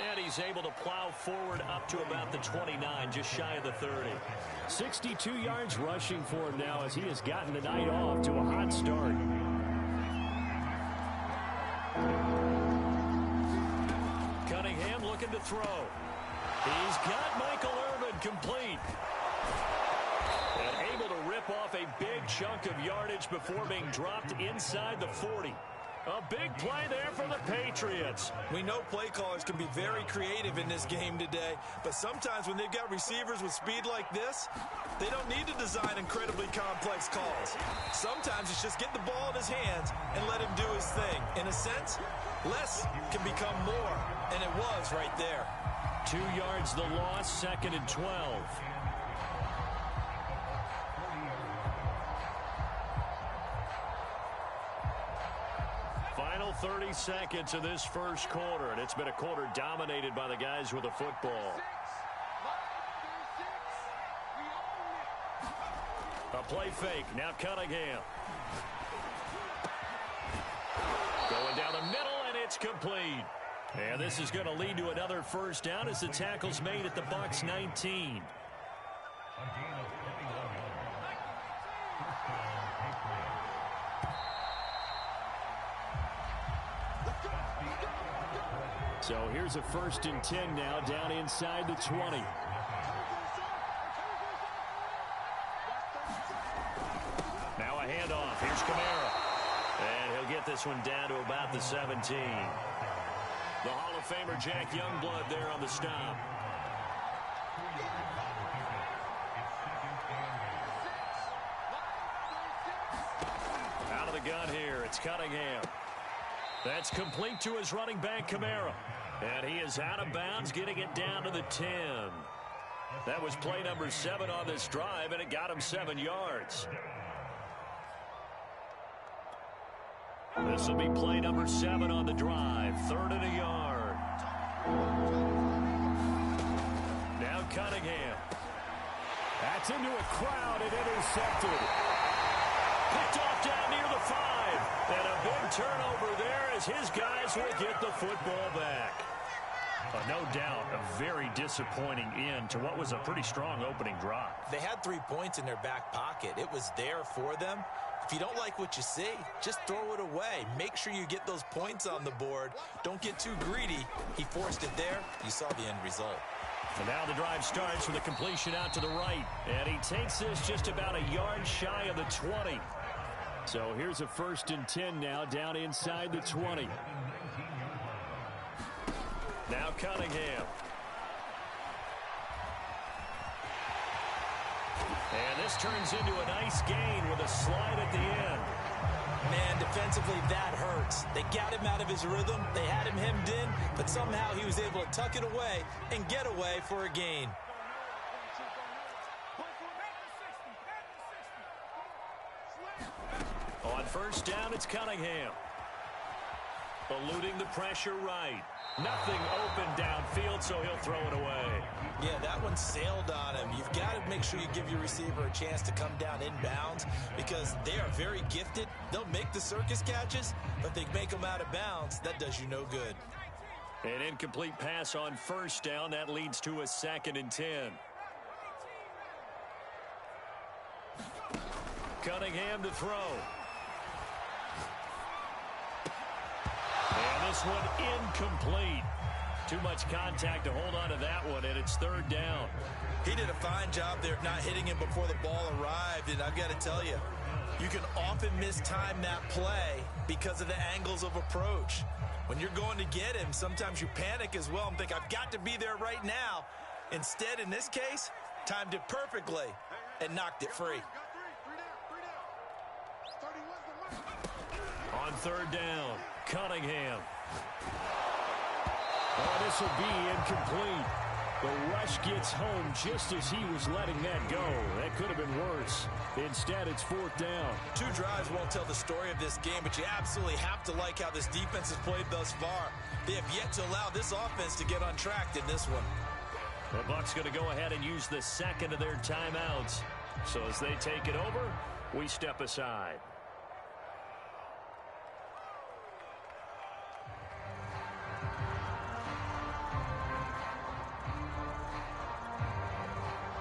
And he's able to plow forward up to about the 29, just shy of the 30. 62 yards rushing for him now as he has gotten the night off to a hot start. Cunningham looking to throw. He's got Michael Irvin complete. And able to rip off a big chunk of yardage before being dropped inside the 40. A big play there for the Patriots. We know play callers can be very creative in this game today, but sometimes when they've got receivers with speed like this, they don't need to design incredibly complex calls. Sometimes it's just get the ball in his hands and let him do his thing. In a sense, less can become more, and it was right there. 2 yards the loss, 2nd and 12. Final 30 seconds of this first quarter, and it's been a quarter dominated by the guys with the football. A play fake, now Cunningham. Going down the middle, and it's complete. And this is going to lead to another first down as the tackle's made at the Bucs 19. So here's a 1st and 10 now, down inside the 20. Now a handoff. Here's Kamara. And he'll get this one down to about the 17. The Hall of Famer Jack Youngblood there on the stop. Out of the gun here, it's Cunningham. That's complete to his running back, Kamara. And he is out of bounds, getting it down to the 10. That was play number 7 on this drive, and it got him 7 yards. This will be play number 7 on the drive. 3rd and a yard. Now Cunningham. That's into a crowd and intercepted. Picked off down near the 5. And a big turnover there as his guys will get the football back. No doubt a very disappointing end to what was a pretty strong opening drive. They had 3 points in their back pocket. It was there for them. If you don't like what you see, just throw it away. Make sure you get those points on the board. Don't get too greedy. He forced it there. You saw the end result. And now the drive starts with a completion out to the right. And he takes this just about a yard shy of the 20. So here's a 1st and 10 now, down inside the 20. Now Cunningham. And this turns into a nice gain with a slide at the end. Man, defensively, that hurts. They got him out of his rhythm. They had him hemmed in, but somehow he was able to tuck it away and get away for a gain. On 1st down, it's Cunningham. Eluding the pressure right. Nothing open downfield, so he'll throw it away. Yeah, that one sailed on him. You've got to make sure you give your receiver a chance to come down inbounds because they are very gifted. They'll make the circus catches, but they make them out of bounds. That does you no good. An incomplete pass on 1st down. That leads to a 2nd and 10. Cunningham to throw. And this one incomplete. Too much contact to hold on to that one, and it's third down. He did a fine job there of not hitting him before the ball arrived, and I've got to tell you, you can often mistime that play because of the angles of approach. When you're going to get him, sometimes you panic as well and think, I've got to be there right now. Instead, in this case, timed it perfectly and knocked it free. On third down, Cunningham. Oh, this will be incomplete. The rush gets home just as he was letting that go. That could have been worse. Instead, it's fourth down. 2 drives won't tell the story of this game, but you absolutely have to like how this defense has played thus far. They have yet to allow this offense to get untracked in this one. The Bucs going to go ahead and use the second of their timeouts. So as they take it over, we step aside.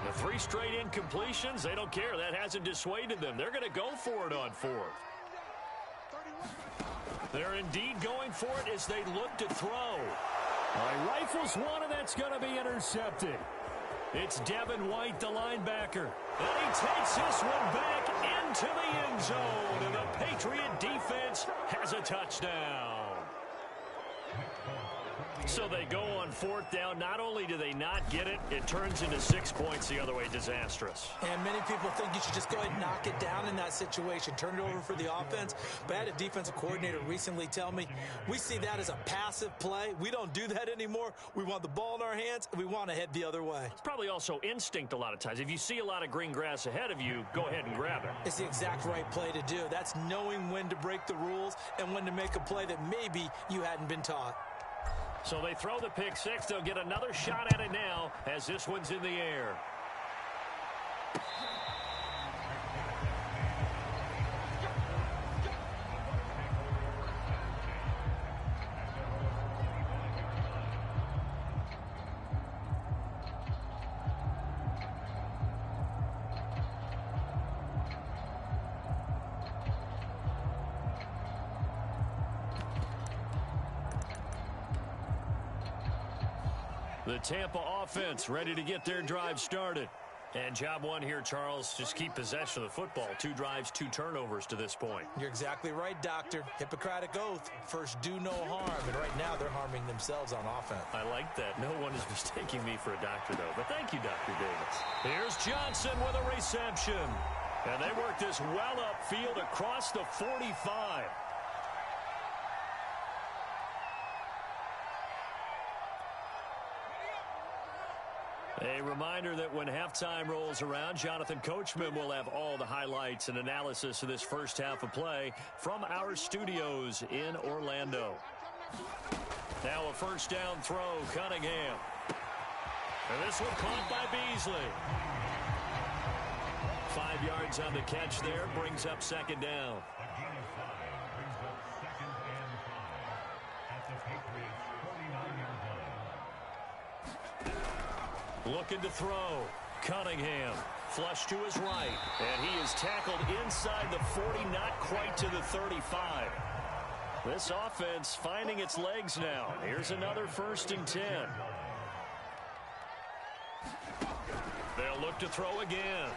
The 3 straight incompletions, they don't care. That hasn't dissuaded them. They're going to go for it on fourth. They're indeed going for it as they look to throw. He rifles one, and that's going to be intercepted. It's Devin White, the linebacker. And he takes this one back into the end zone. And the Patriot defense has a touchdown. So they go on fourth down. Not only do they not get it, it turns into 6 points the other way. Disastrous. And many people think you should just go ahead and knock it down in that situation. Turn it over for the offense. But I had a defensive coordinator recently tell me, we see that as a passive play. We don't do that anymore. We want the ball in our hands, and we want to head the other way. It's probably also instinct a lot of times. If you see a lot of green grass ahead of you, go ahead and grab it. It's the exact right play to do. That's knowing when to break the rules and when to make a play that maybe you hadn't been taught. So they throw the pick six. They'll get another shot at it now as this one's in the air. The Tampa offense ready to get their drive started. And job one here, Charles, just keep possession of the football. 2 drives, 2 turnovers to this point. You're exactly right, Doctor. Hippocratic oath. First, do no harm. And right now, they're harming themselves on offense. I like that. No one is mistaking me for a doctor, though. But thank you, Dr. Davis. Here's Johnson with a reception. And they work this well upfield across the 45. A reminder that when halftime rolls around, Jonathan Coachman will have all the highlights and analysis of this first half of play from our studios in Orlando. Now a first down throw, Cunningham. And this one caught by Beasley. 5 yards on the catch there, brings up second down. Looking to throw. Cunningham. Flush to his right. And he is tackled inside the 40, not quite to the 35. This offense finding its legs now. Here's another 1st and 10. They'll look to throw again.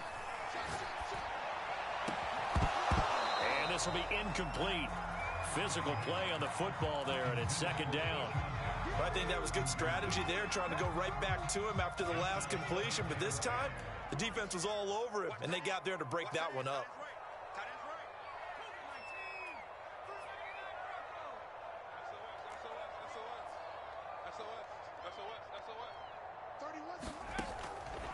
And this will be incomplete. Physical play on the football there, and it's second down. I think that was good strategy there, trying to go right back to him after the last completion. But this time, the defense was all over him, and they got there to break that one up.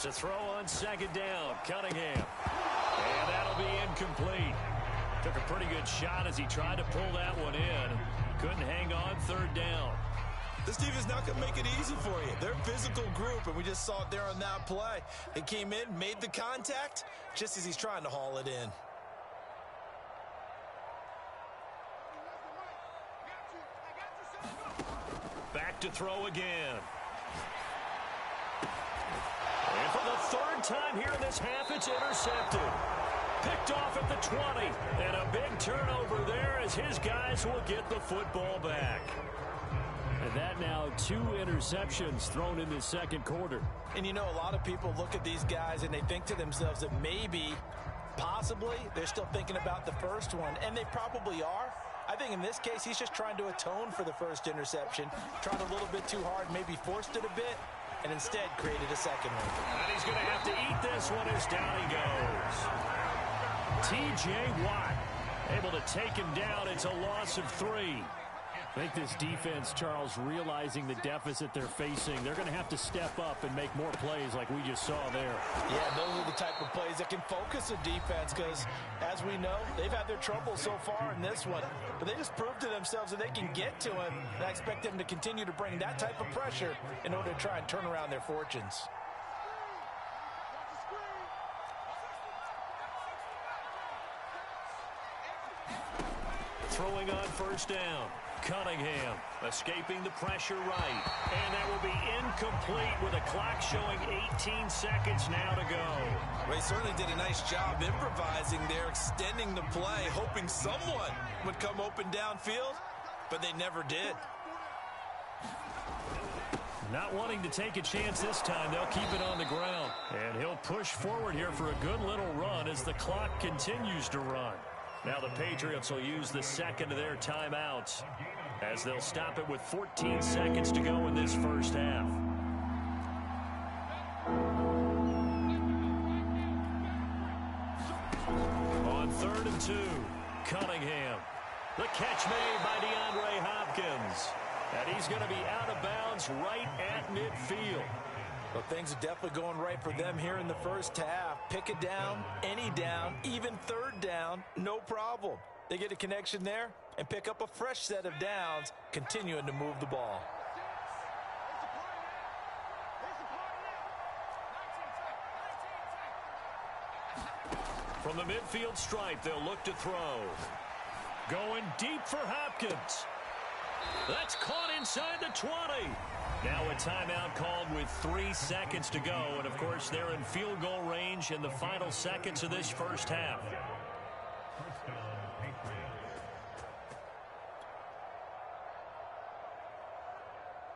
To throw on second down, Cunningham. And that'll be incomplete. Took a pretty good shot as he tried to pull that one in. Couldn't hang on, third down. This team is not going to make it easy for you. They're a physical group, and we just saw it there on that play. They came in, made the contact, just as he's trying to haul it in. Back to throw again. And for the 3rd time here in this half, it's intercepted. Picked off at the 20. And a big turnover there as his guys will get the football back. And that now 2 interceptions thrown in the second quarter. And you know, a lot of people look at these guys and they think to themselves that maybe, possibly, they're still thinking about the first one. And they probably are. I think in this case, he's just trying to atone for the first interception. Tried a little bit too hard, maybe forced it a bit, and instead created a second one. And he's going to have to eat this one as down he goes. T.J. Watt able to take him down. It's a loss of 3. I think this defense, Charles, realizing the deficit they're facing, they're going to have to step up and make more plays like we just saw there. Yeah, those are the type of plays that can focus a defense because, as we know, they've had their trouble so far in this one. But they just proved to themselves that they can get to him, and I expect them to continue to bring that type of pressure in order to try and turn around their fortunes. Throwing on first down. Cunningham escaping the pressure right. And that will be incomplete with a clock showing 18 seconds now to go. Well, he certainly did a nice job improvising there, extending the play, hoping someone would come open downfield, but they never did. Not wanting to take a chance this time, they'll keep it on the ground. And he'll push forward here for a good little run as the clock continues to run. Now the Patriots will use the second of their timeouts as they'll stop it with 14 seconds to go in this first half. On 3rd and 2, Cunningham. The catch made by DeAndre Hopkins. And he's going to be out of bounds right at midfield. Well, things are definitely going right for them here in the first half. Pick a down, any down, even 3rd down, no problem. They get a connection there and pick up a fresh set of downs, continuing to move the ball. From the midfield stripe, they'll look to throw. Going deep for Hopkins. That's caught inside the 20. Now a timeout called with 3 seconds to go. And, of course, they're in field goal range in the final seconds of this first half.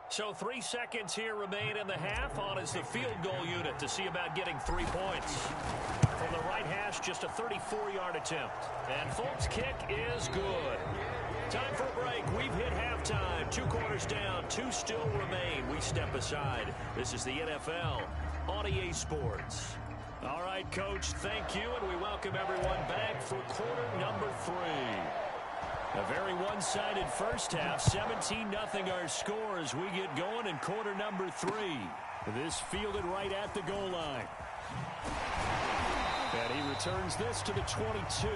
So 3 seconds here remain in the half. On is the field goal unit to see about getting 3 points. From the right hash, just a 34-yard attempt. And Folk's kick is good. Time for a break. We've hit halftime. 2 quarters down. 2 still remain. We step aside. This is the NFL on EA Sports. All right, Coach, thank you, and we welcome everyone back for quarter number 3. A very one-sided first half. 17-0 our score as we get going in quarter number 3. This fielded right at the goal line. And he returns this to the 22.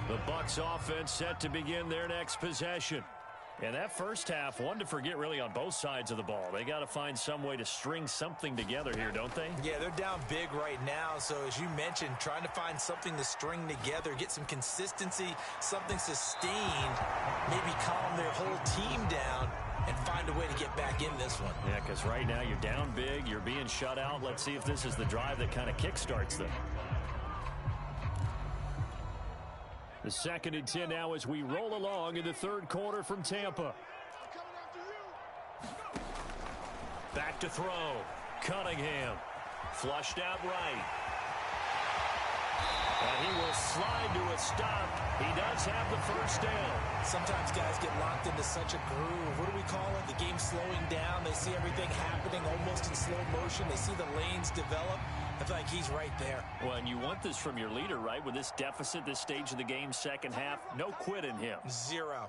The Bucs offense set to begin their next possession. And that first half, one to forget really on both sides of the ball. They got to find some way to string something together here, don't they? Yeah, they're down big right now. So as you mentioned, trying to find something to string together, get some consistency, something sustained, maybe calm their whole team down and find a way to get back in this one. Yeah, because right now you're down big, you're being shut out. Let's see if this is the drive that kind of kickstarts them. The 2nd and 10 now as we roll along in the 3rd quarter from Tampa. Back to throw. Cunningham. Flushed out right. And he will slide to a stop. He does have the first down. Sometimes guys get locked into such a groove. What do we call it? The game slowing down. They see everything happening almost in slow motion. They see the lanes develop. I feel like he's right there. Well, and you want this from your leader, right? With this deficit, this stage of the game, second half, no quit in him. 0.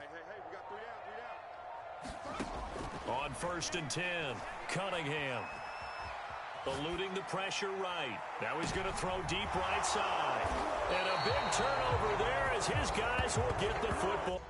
On 1st and 10, Cunningham. Eluding the pressure right. Now he's going to throw deep right side. And a big turnover there as his guys will get the football.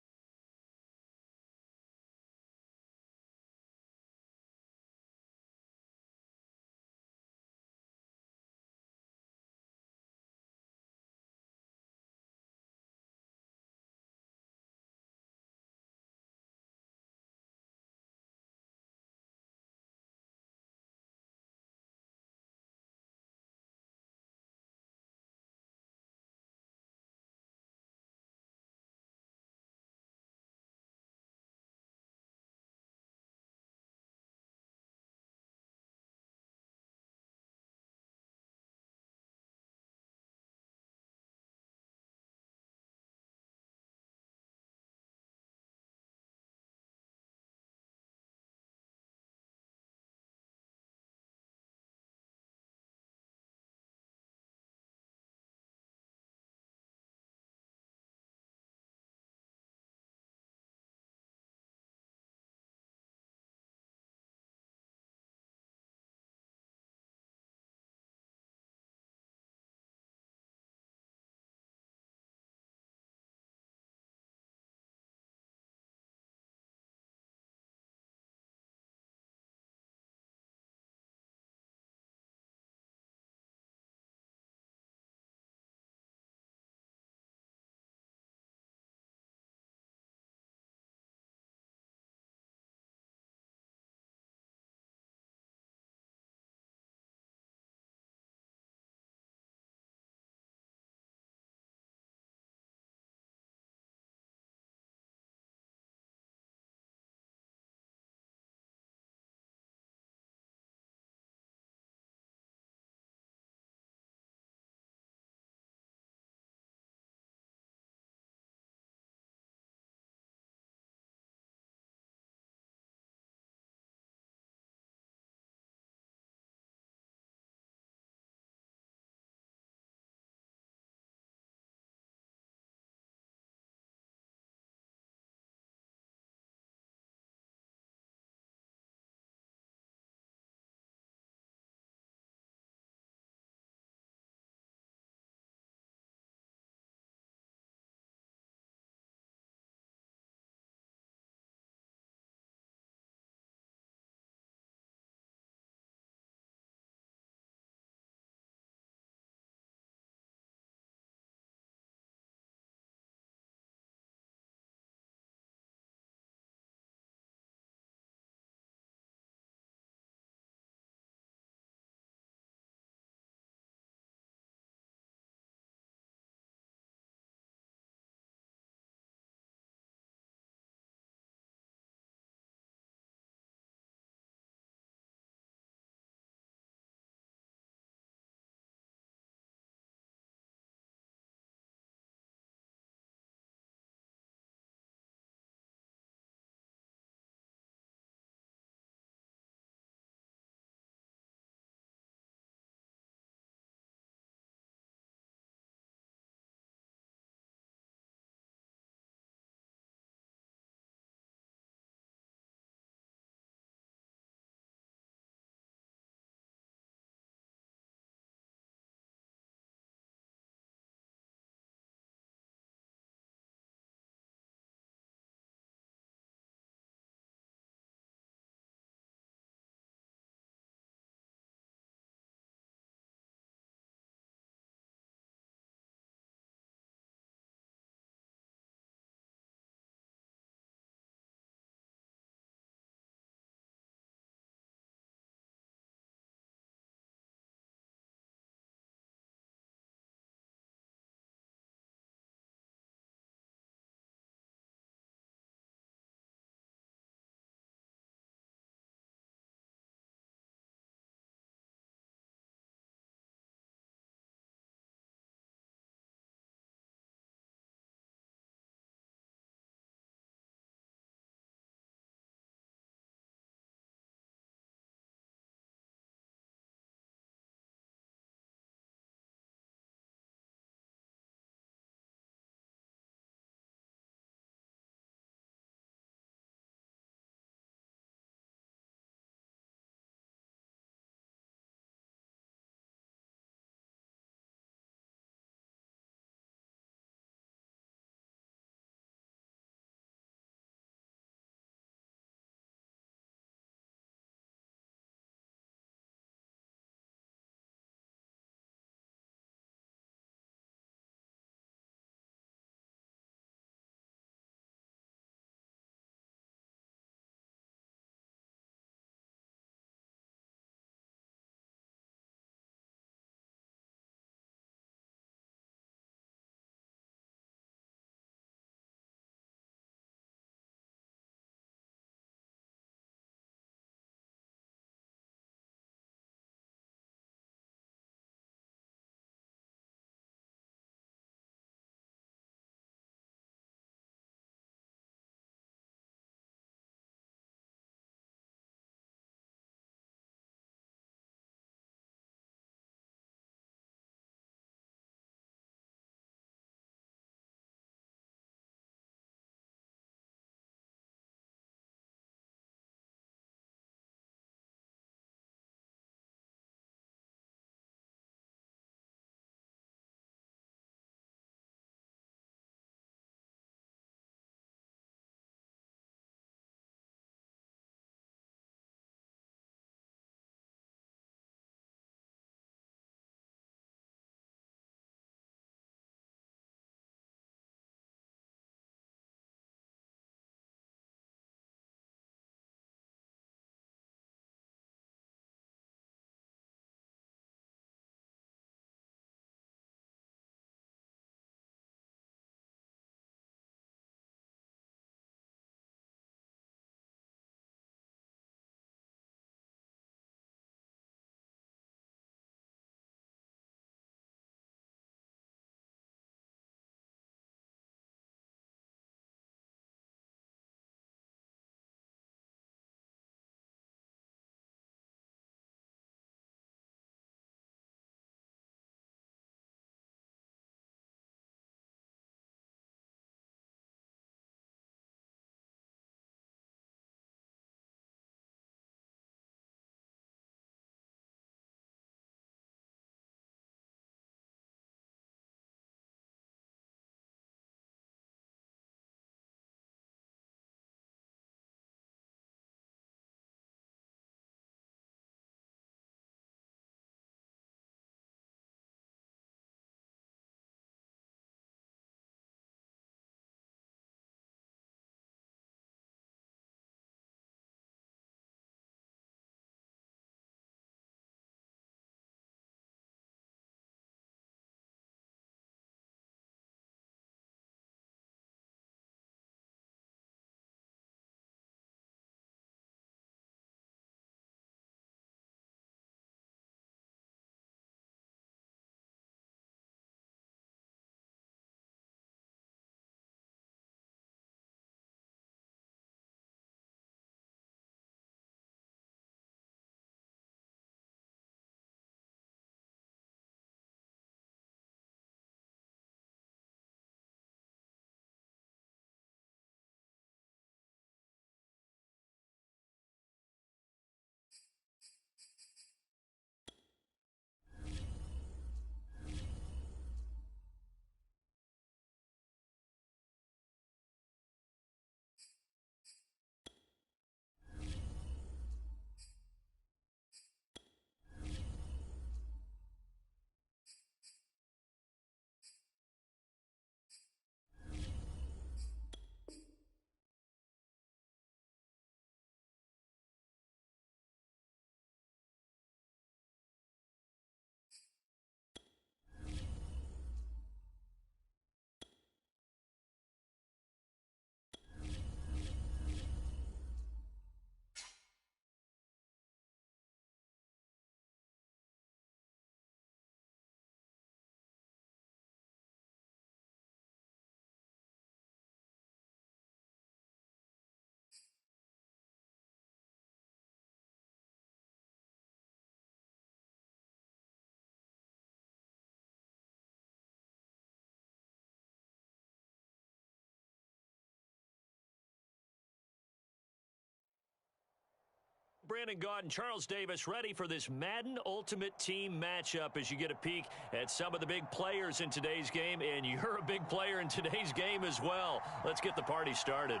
Brandon Gaudin, Charles Davis, ready for this Madden Ultimate Team matchup as you get a peek at some of the big players in today's game, and you're a big player in today's game as well. Let's get the party started.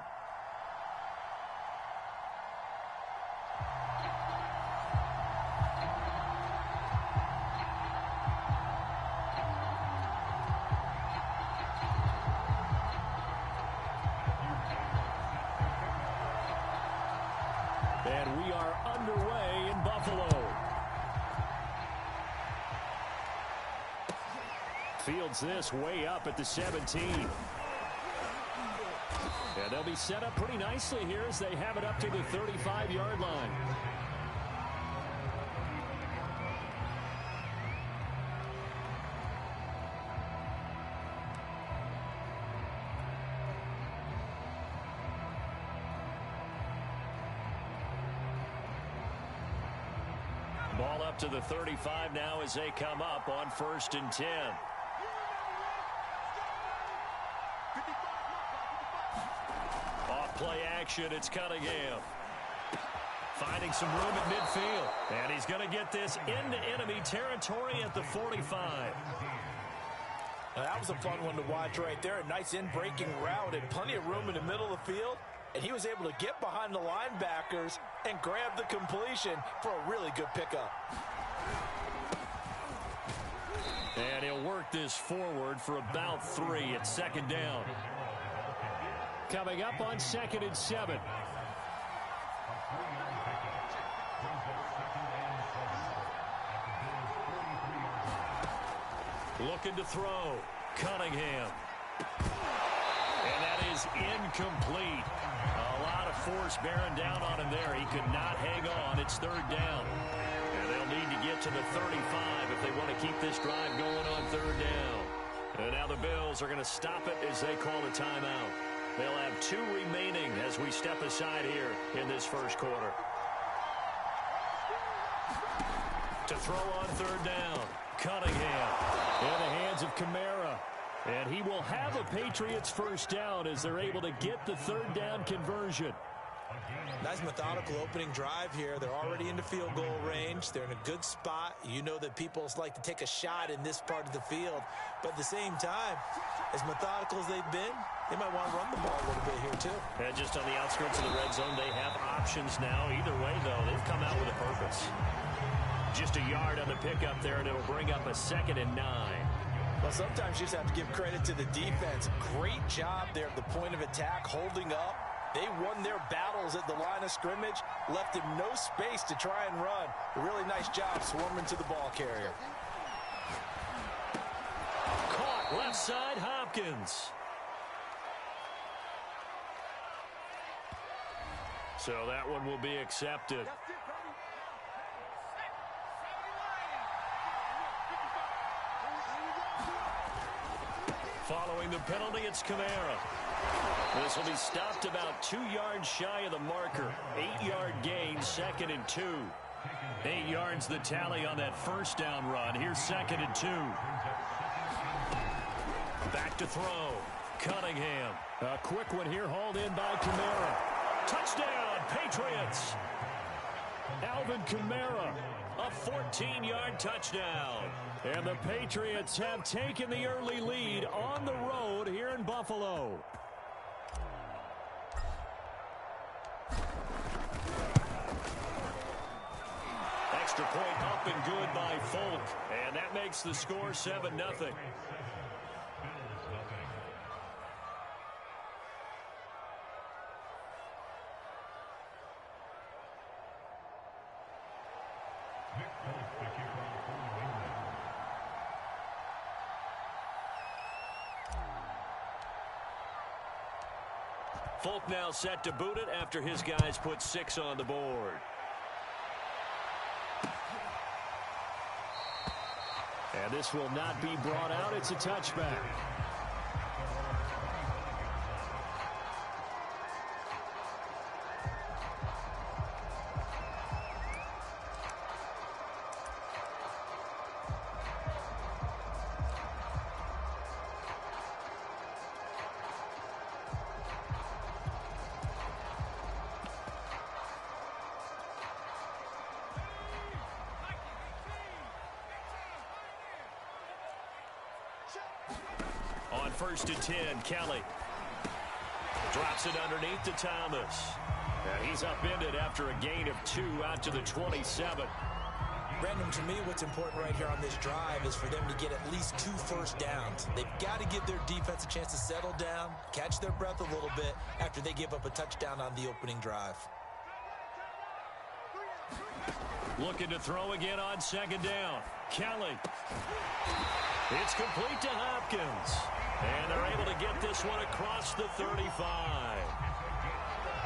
And we are underway in Buffalo. Fields this way up at the 17. And they'll be set up pretty nicely here as they have it up to the 35-yard line. Ball up to the 35 now as they come up on 1st and 10. Off play action, it's Cunningham. Finding some room at midfield. And he's going to get this into enemy territory at the 45. That was a fun one to watch right there. A nice in-breaking route and plenty of room in the middle of the field. And he was able to get behind the linebackers and grab the completion for a really good pickup. And he'll work this forward for about 3 at 2nd down. Coming up on 2nd and 7. Looking to throw. Cunningham. And that is incomplete. A lot of force bearing down on him there. He could not hang on. It's 3rd down. And they'll need to get to the 35 if they want to keep this drive going on 3rd down. And now the Bills are going to stop it as they call a timeout. They'll have 2 remaining as we step aside here in this 1st quarter. To throw on 3rd down. Cunningham. In the hands of Kamara. And he will have a Patriots 1st down as they're able to get the 3rd down conversion. Nice methodical opening drive here. They're already into field goal range. They're in a good spot. You know that people like to take a shot in this part of the field. But at the same time, as methodical as they've been, they might want to run the ball a little bit here too. And just on the outskirts of the red zone, they have options now. Either way, though, they've come out with a purpose. Just a yard on the pickup there, and it'll bring up a 2nd and 9. Well, sometimes you just have to give credit to the defense. Great job there at the point of attack, holding up. They won their battles at the line of scrimmage, left him no space to try and run. A really nice job swarming to the ball carrier. Caught left side, Hopkins. So that one will be accepted. Following the penalty, it's Kamara. This will be stopped about 2 yards shy of the marker. 8-yard gain, 2nd and 2. 8 yards the tally on that 1st down run. Here's 2nd and 2. Back to throw. Cunningham. A quick one here, hauled in by Kamara. Touchdown, Patriots. Alvin Kamara. A 14-yard touchdown. And the Patriots have taken the early lead on the road here in Buffalo. Extra point up and good by Folk. And that makes the score 7-0. Folk now set to boot it after his guys put 6 on the board. And this will not be brought out. It's a touchback. On 1st and 10, Kelly. Drops it underneath to Thomas. And he's upended after a gain of 2 out to the 27. Brandon, to me, what's important right here on this drive is for them to get at least 2 first downs. They've got to give their defense a chance to settle down, catch their breath a little bit after they give up a touchdown on the opening drive. Looking to throw again on 2nd down. Kelly. It's complete to Hopkins. And they're able to get this one across the 35.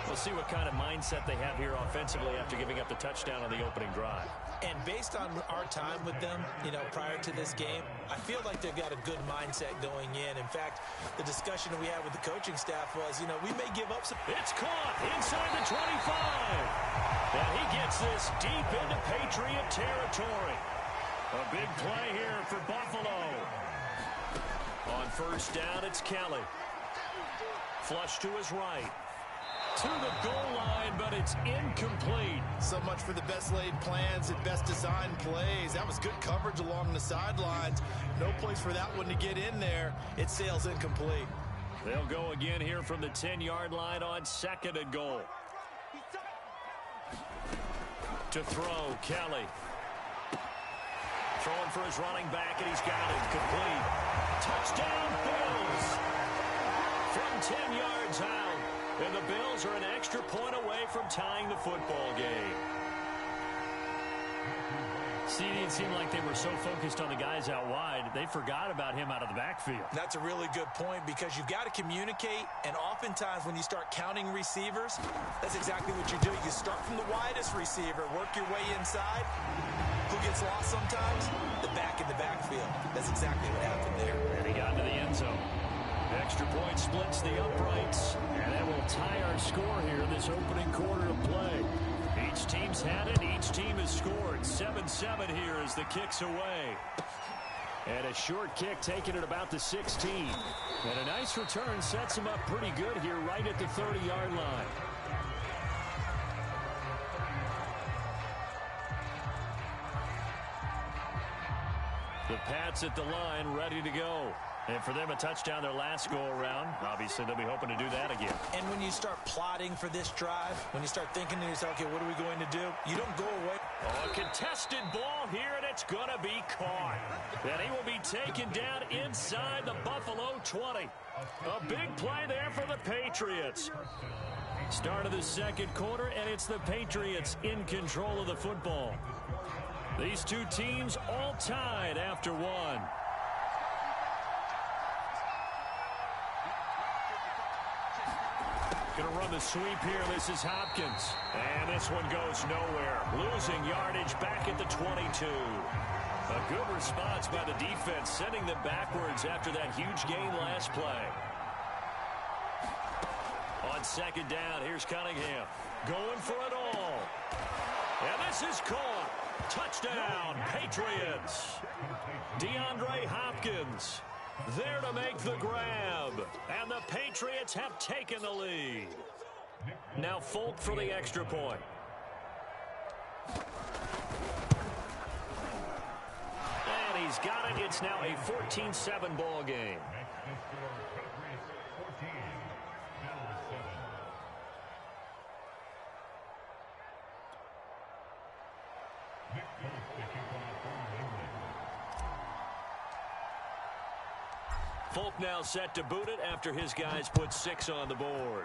We'll see what kind of mindset they have here offensively after giving up the touchdown on the opening drive. And based on our time with them, prior to this game, I feel like they've got a good mindset going in. In fact, the discussion that we had with the coaching staff was, we may give up some. It's caught inside the 25. And he gets this deep into Patriot territory. A big play here for Buffalo. On 1st down, it's Kelly. Flush to his right. To the goal line, but it's incomplete. So much for the best laid plans and best designed plays. That was good coverage along the sidelines. No place for that one to get in there. It sails incomplete. They'll go again here from the 10-yard line on 2nd and goal. To throw, Kelly. Throwing for his running back, and he's got it complete. Touchdown, Bills! From 10 yards out. And the Bills are an extra point away from tying the football game. See, it seemed like they were so focused on the guys out wide, they forgot about him out of the backfield. That's a really good point because you've got to communicate, and oftentimes when you start counting receivers, that's exactly what you do. You start from the widest receiver, work your way inside. Who gets lost sometimes? The back in the backfield. That's exactly what happened there. And he got into the end zone. Extra point splits the uprights, and that will tie our score here in this opening quarter of play. Each team's had it. Each team has scored. 7-7 here as the kick's away. And a short kick taken at about the 16. And a nice return sets him up pretty good here right at the 30-yard line. The Pats at the line, ready to go. And for them, a touchdown their last go-around. Obviously, they'll be hoping to do that again. And when you start plotting for this drive, when you start thinking to yourself, okay, what are we going to do? You don't go away. Oh, a contested ball here, and it's going to be caught. And he will be taken down inside the Buffalo 20. A big play there for the Patriots. Start of the 2nd quarter, and it's the Patriots in control of the football. These two teams all tied after one. Going to run the sweep here. This is Hopkins. And this one goes nowhere. Losing yardage back at the 22. A good response by the defense, sending them backwards after that huge gain last play. On 2nd down, here's Cunningham. Going for it all. And this is caught. Touchdown, Patriots. DeAndre Hopkins there to make the grab. And the Patriots have taken the lead. Now Folk for the extra point. And he's got it. It's now a 14-7 ball game. Folk now set to boot it after his guys put 6 on the board.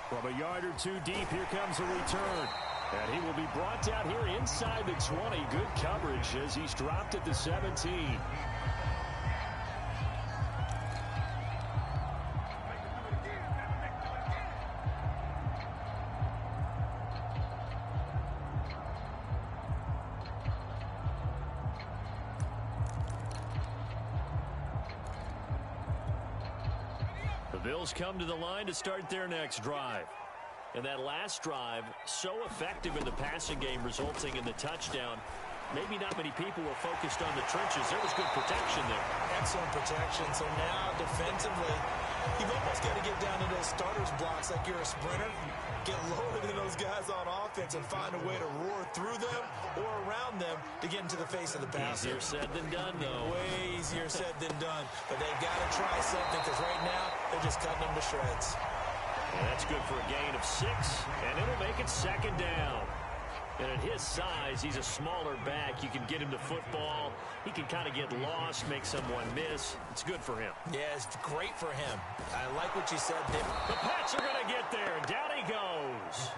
From a yard or two deep, here comes a return. And he will be brought down here inside the 20. Good coverage as he's dropped at the 17. The Bills come to the line to start their next drive. And that last drive, so effective in the passing game, resulting in the touchdown. Maybe not many people were focused on the trenches. There was good protection there. Excellent protection. So now defensively, You've almost got to get down to those starters blocks like you're a sprinter. Get lower than those guys on offense and find a way to roar through them or around them to get into the face of the passer. Easier said than done, though. Way easier said than done. But they've got to try something because right now they're just cutting them to shreds. And that's good for a gain of 6, and it'll make it second down. And at his size, he's a smaller back. You can get him to football. He can kind of get lost, make someone miss. It's good for him. Yeah, it's great for him. I like what you said there. The Pats are going to get there. Down he goes.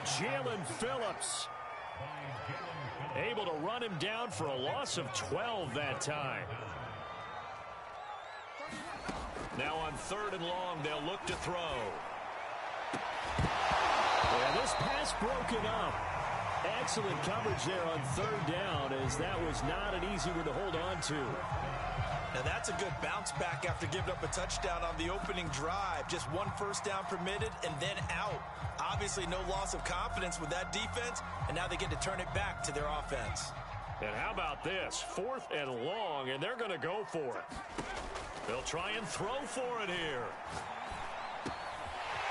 Jalen Phillips able to run him down for a loss of 12 that time. Now on 3rd and long, they'll look to throw. And this pass broken up. Excellent coverage there on 3rd down, as that was not an easy one to hold on to. Now that's a good bounce back after giving up a touchdown on the opening drive. Just 1 first down permitted and then out. Obviously no loss of confidence with that defense, and now they get to turn it back to their offense. And how about this? 4th and long, and they're going to go for it. They'll try and throw for it here.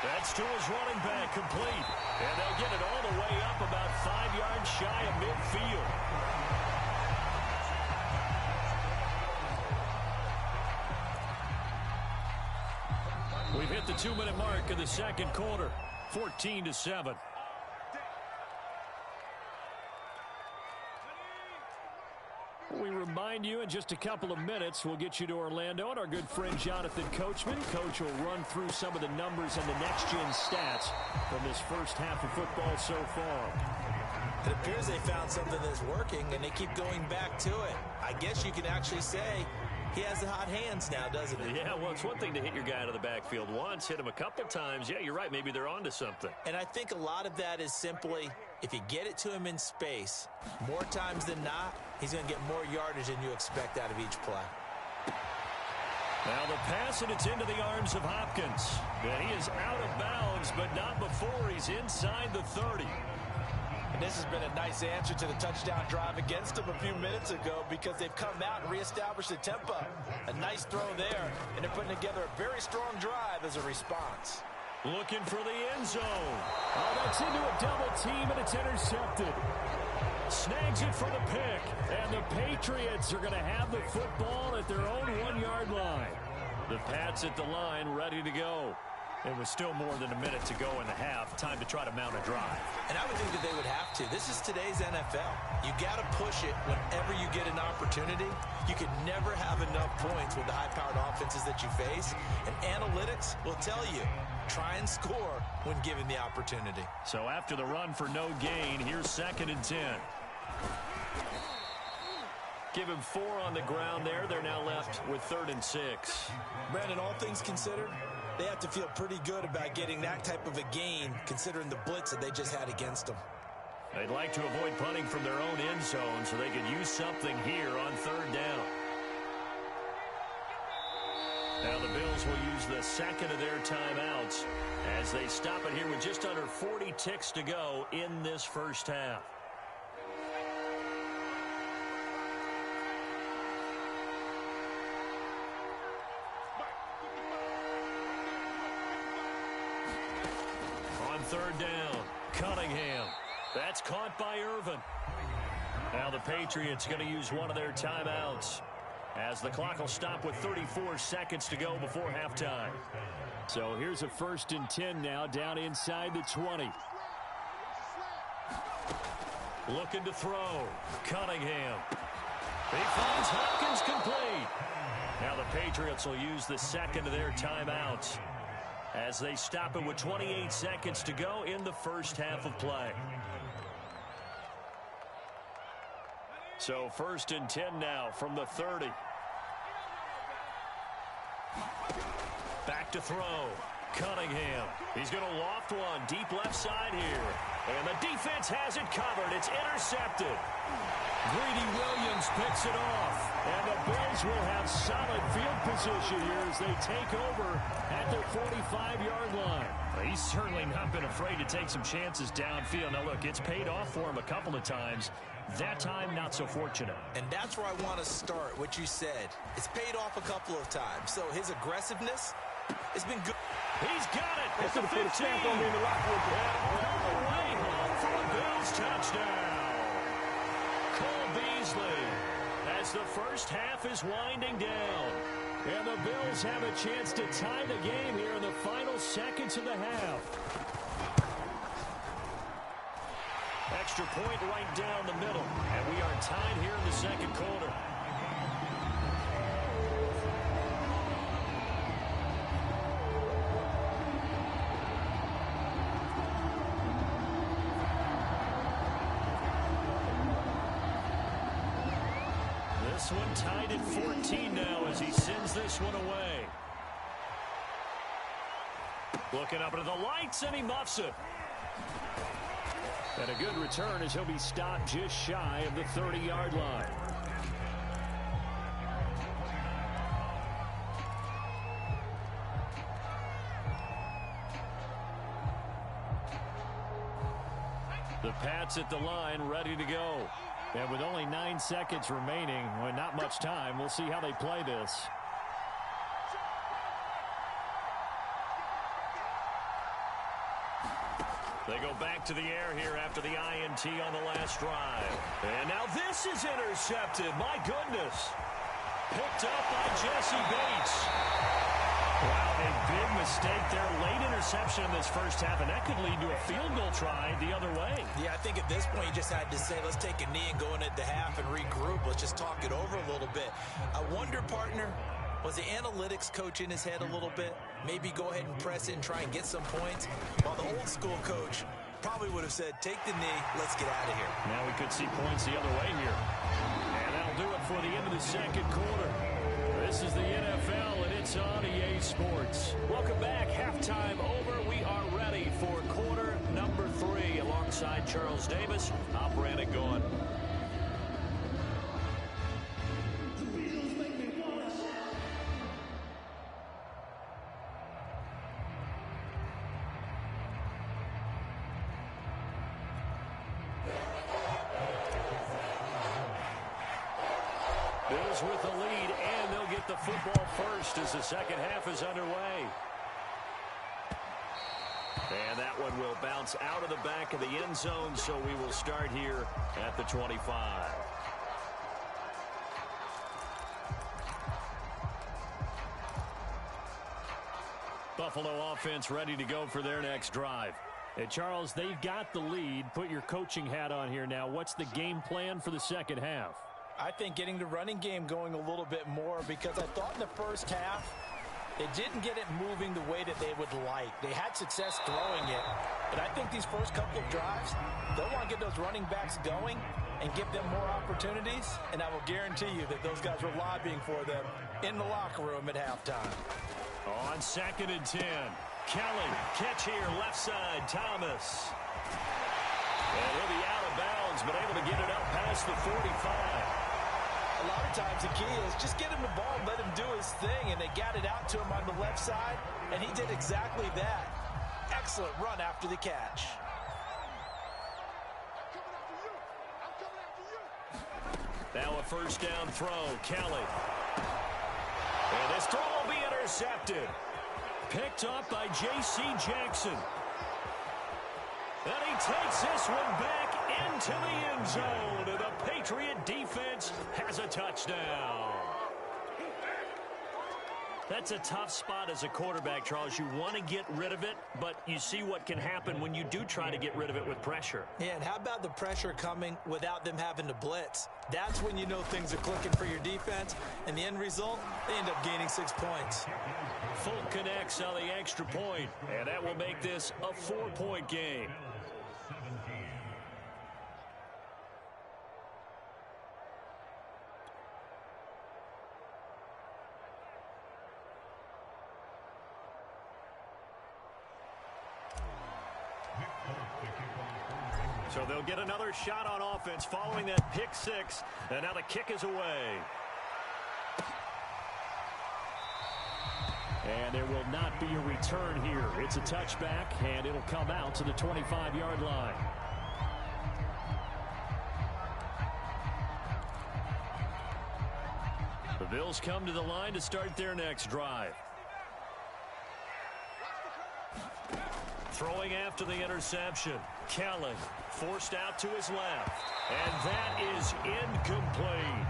That's to his running back, complete. And they'll get it all the way up about 5 yards shy of midfield. We've hit the 2-minute mark in the second quarter. 14-7. We remind you in just a couple of minutes, we'll get you to Orlando and our good friend Jonathan Coachman. Coach will run through some of the numbers and the next-gen stats from this first half of football so far. It appears they found something that's working, and they keep going back to it. I guess you can actually say he has the hot hands now, doesn't he? Yeah, well, it's one thing to hit your guy out of the backfield once, hit him a couple times. Yeah, you're right. Maybe they're onto something. And I think a lot of that is simply, if you get it to him in space, more times than not, he's going to get more yardage than you expect out of each play. Now the pass, and it's into the arms of Hopkins. And he is out of bounds, but not before he's inside the 30. And this has been a nice answer to the touchdown drive against them a few minutes ago, because they've come out and reestablished the tempo. A nice throw there, and they're putting together a very strong drive as a response. Looking for the end zone. Oh, that's into a double team, and it's intercepted. Snags it for the pick, and the Patriots are going to have the football at their own 1-yard line. The Pats at the line, ready to go. It was still more than a minute to go in the half. Time to try to mount a drive. And I would think that they would have to. This is today's NFL. You got to push it whenever you get an opportunity. You can never have enough points with the high-powered offenses that you face. And analytics will tell you, try and score when given the opportunity. So after the run for no gain, here's 2nd and 10. Give him 4 on the ground there. They're now left with 3rd and 6. Brandon, all things considered, they have to feel pretty good about getting that type of a gain, considering the blitz that they just had against them. They'd like to avoid punting from their own end zone so they could use something here on 3rd down. Now the Bills will use the second of their timeouts as they stop it here with just under 40 ticks to go in this first half. On 3rd down, Cunningham. That's caught by Irvin. Now the Patriots going to use one of their timeouts as the clock will stop with 34 seconds to go before halftime. So here's a 1st and 10 now, down inside the 20. Looking to throw. Cunningham. He finds Hopkins complete. Now the Patriots will use the second of their timeouts as they stop it with 28 seconds to go in the first half of play. So 1st and 10 now from the 30. Back to throw. Cunningham. He's going to loft one deep left side here. And the defense has it covered. It's intercepted. Greedy Williams picks it off. And the Bills will have solid field position here as they take over at their 45-yard line. He's certainly not been afraid to take some chances downfield. Now, look, it's paid off for him a couple of times. That time, not so fortunate. And that's where I want to start, what you said. It's paid off a couple of times. So his aggressiveness has been good. He's got it at the 15. And all the way home for a Bills touchdown. Cole Beasley as the first half is winding down. And the Bills have a chance to tie the game here in the final seconds of the half. Extra point right down the middle. And we are tied here in the second quarter. This one tied at 14 now as he sends this one away. Looking up into the lights, and he muffs it. And a good return as he'll be stopped just shy of the 30-yard line. The Pats at the line, ready to go. And with only 9 seconds remaining, well, not much time, we'll see how they play this. They go back to the air here after the INT on the last drive. And now this is intercepted. My goodness. Picked up by Jesse Bates. Wow, a big mistake there. Late interception in this first half, and that could lead to a field goal try the other way. Yeah, I think at this point you just had to say, let's take a knee and go into the half and regroup. Let's just talk it over a little bit. I wonder, partner, was the analytics coach in his head a little bit? Maybe go ahead and press it and try and get some points? While the old school coach probably would have said, take the knee, let's get out of here. Now we could see points the other way here. And that'll do it for the end of the second quarter. This is the NFL, and it's on EA Sports. Welcome back. Halftime over. We are ready for quarter number 3 alongside Charles Davis. I'm Brandon Gaughan. Bills with the lead, and they'll get the football first as the second half is underway. And that one will bounce out of the back of the end zone, so we will start here at the 25. Buffalo offense ready to go for their next drive. Hey, Charles, they've got the lead. Put your coaching hat on here now. What's the game plan for the second half? I think getting the running game going a little bit more, because I thought in the first half they didn't get it moving the way that they would like. They had success throwing it, but I think these first couple of drives, they'll want to get those running backs going and give them more opportunities, and I will guarantee you that those guys were lobbying for them in the locker room at halftime. On 2nd and 10, Kelly, catch here, left side, Thomas. And he'll be out of bounds, but able to get it up past the 45. A lot of times the key is just get him the ball, let him do his thing, and they got it out to him on the left side, and he did exactly that. Excellent run after the catch. Now a first down throw, Kelly. And this throw will be intercepted. Picked up by J.C. Jackson. And he takes this one back into the end zone. And the Patriot defense has a touchdown. That's a tough spot as a quarterback, Charles. You want to get rid of it, but you see what can happen when you do try to get rid of it with pressure. Yeah, and how about the pressure coming without them having to blitz? That's when you know things are clicking for your defense, and the end result, they end up gaining 6 points. Folk connects on the extra point, and that will make this a 4-point game. So they'll get another shot on offense following that pick six. And now the kick is away. And there will not be a return here. It's a touchback, and it'll come out to the 25-yard line. The Bills come to the line to start their next drive. Throwing after the interception. Kelly forced out to his left. And that is incomplete.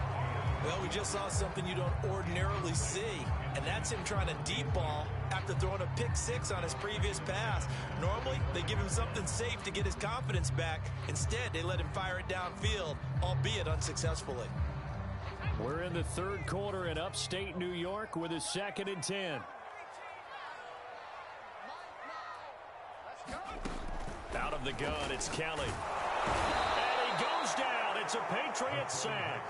Well, we just saw something you don't ordinarily see, and that's him trying to deep ball after throwing a pick six on his previous pass. Normally, they give him something safe to get his confidence back. Instead, they let him fire it downfield, albeit unsuccessfully. We're in the third quarter in upstate New York with a 2nd and 10. Out of the gun, it's Kelly. And he goes down. It's a Patriots sack.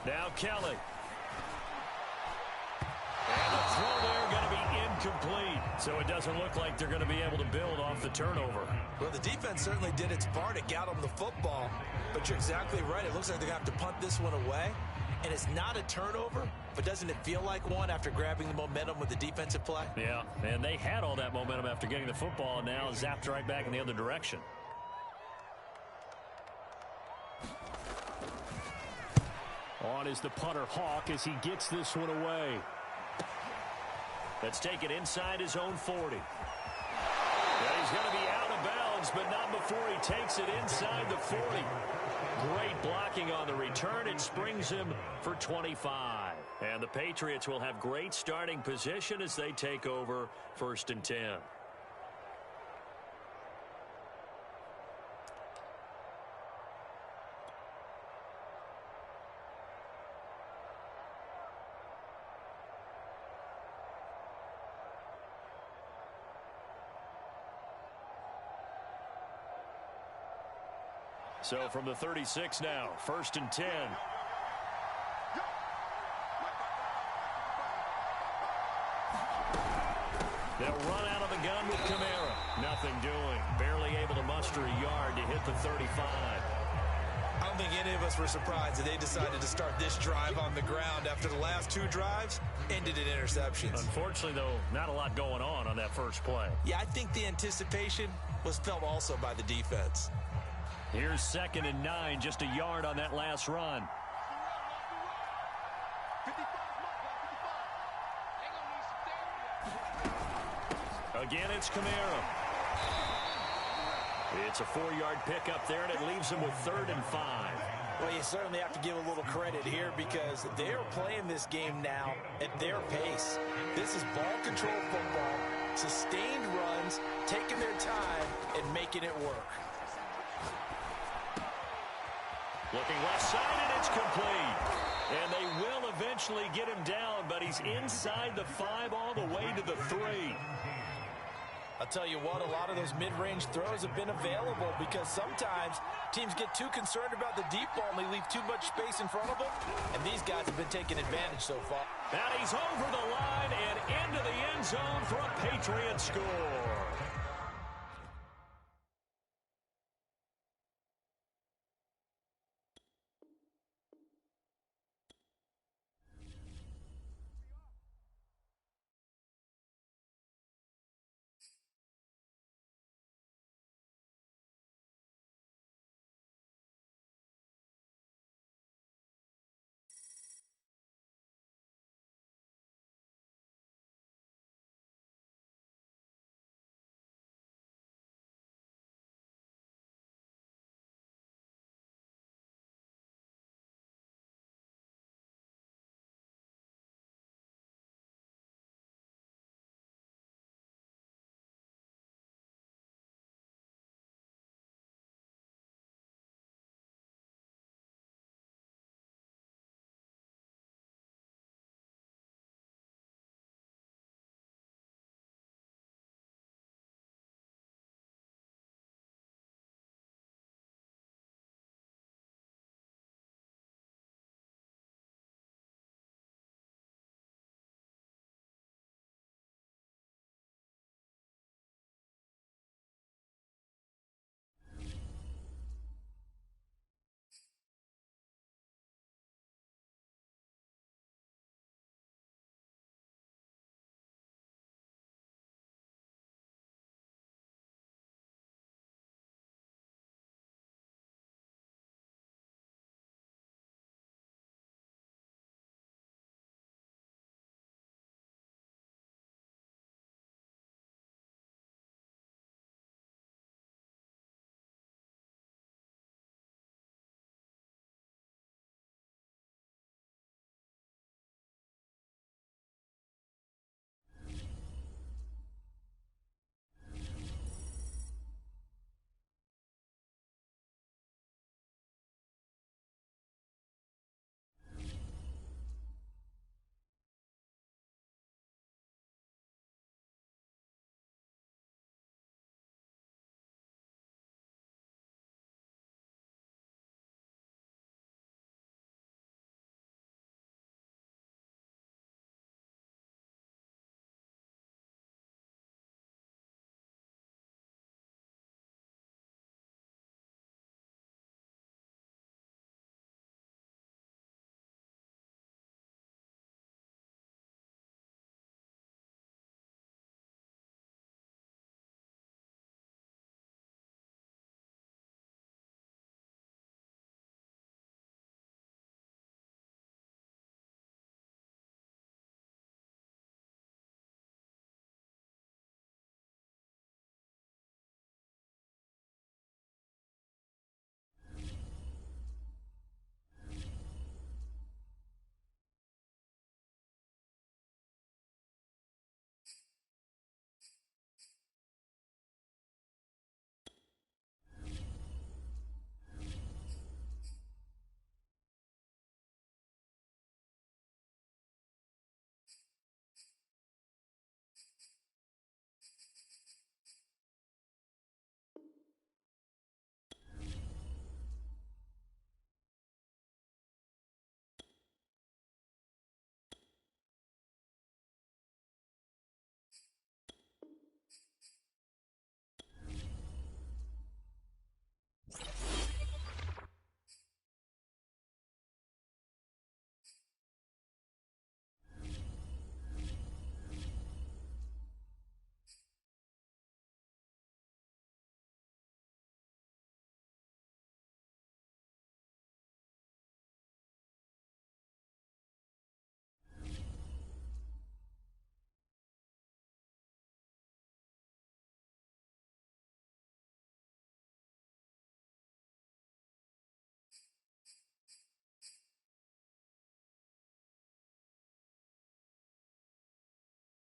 Now Kelly. And the throw there going to be incomplete. So it doesn't look like they're going to be able to build off the turnover. Well, the defense certainly did its part to get them the football. But you're exactly right. It looks like they're going to have to punt this one away. And it's not a turnover, but doesn't it feel like one after grabbing the momentum with the defensive play? Yeah, and they had all that momentum after getting the football, and now zapped right back in the other direction. On is the punter Hawk as he gets this one away. Let's take it inside his own 40. And he's going to be out of bounds, but not before he takes it inside the 40. Great blocking on the return. It springs him for 25. And the Patriots will have great starting position as they take over 1st and 10. So from the 36 now, 1st and 10. They'll run out of the gun with Kamara. Nothing doing. Barely able to muster a yard to hit the 35. I don't think any of us were surprised that they decided to start this drive on the ground after the last 2 drives ended in interceptions. Unfortunately, though, not a lot going on that first play. Yeah, I think the anticipation was felt also by the defense. Here's 2nd and 9, just a yard on that last run. Again, it's Kamara. It's a 4-yard pickup there, and it leaves him with 3rd and 5. Well, you certainly have to give a little credit here because they're playing this game now at their pace. This is ball control football, sustained runs, taking their time, and making it work. Looking left side, and it's complete. And they will eventually get him down, but he's inside the 5 all the way to the 3. I'll tell you what, a lot of those mid-range throws have been available because sometimes teams get too concerned about the deep ball and they leave too much space in front of them, and these guys have been taking advantage so far. And he's over the line and into the end zone for a Patriot score.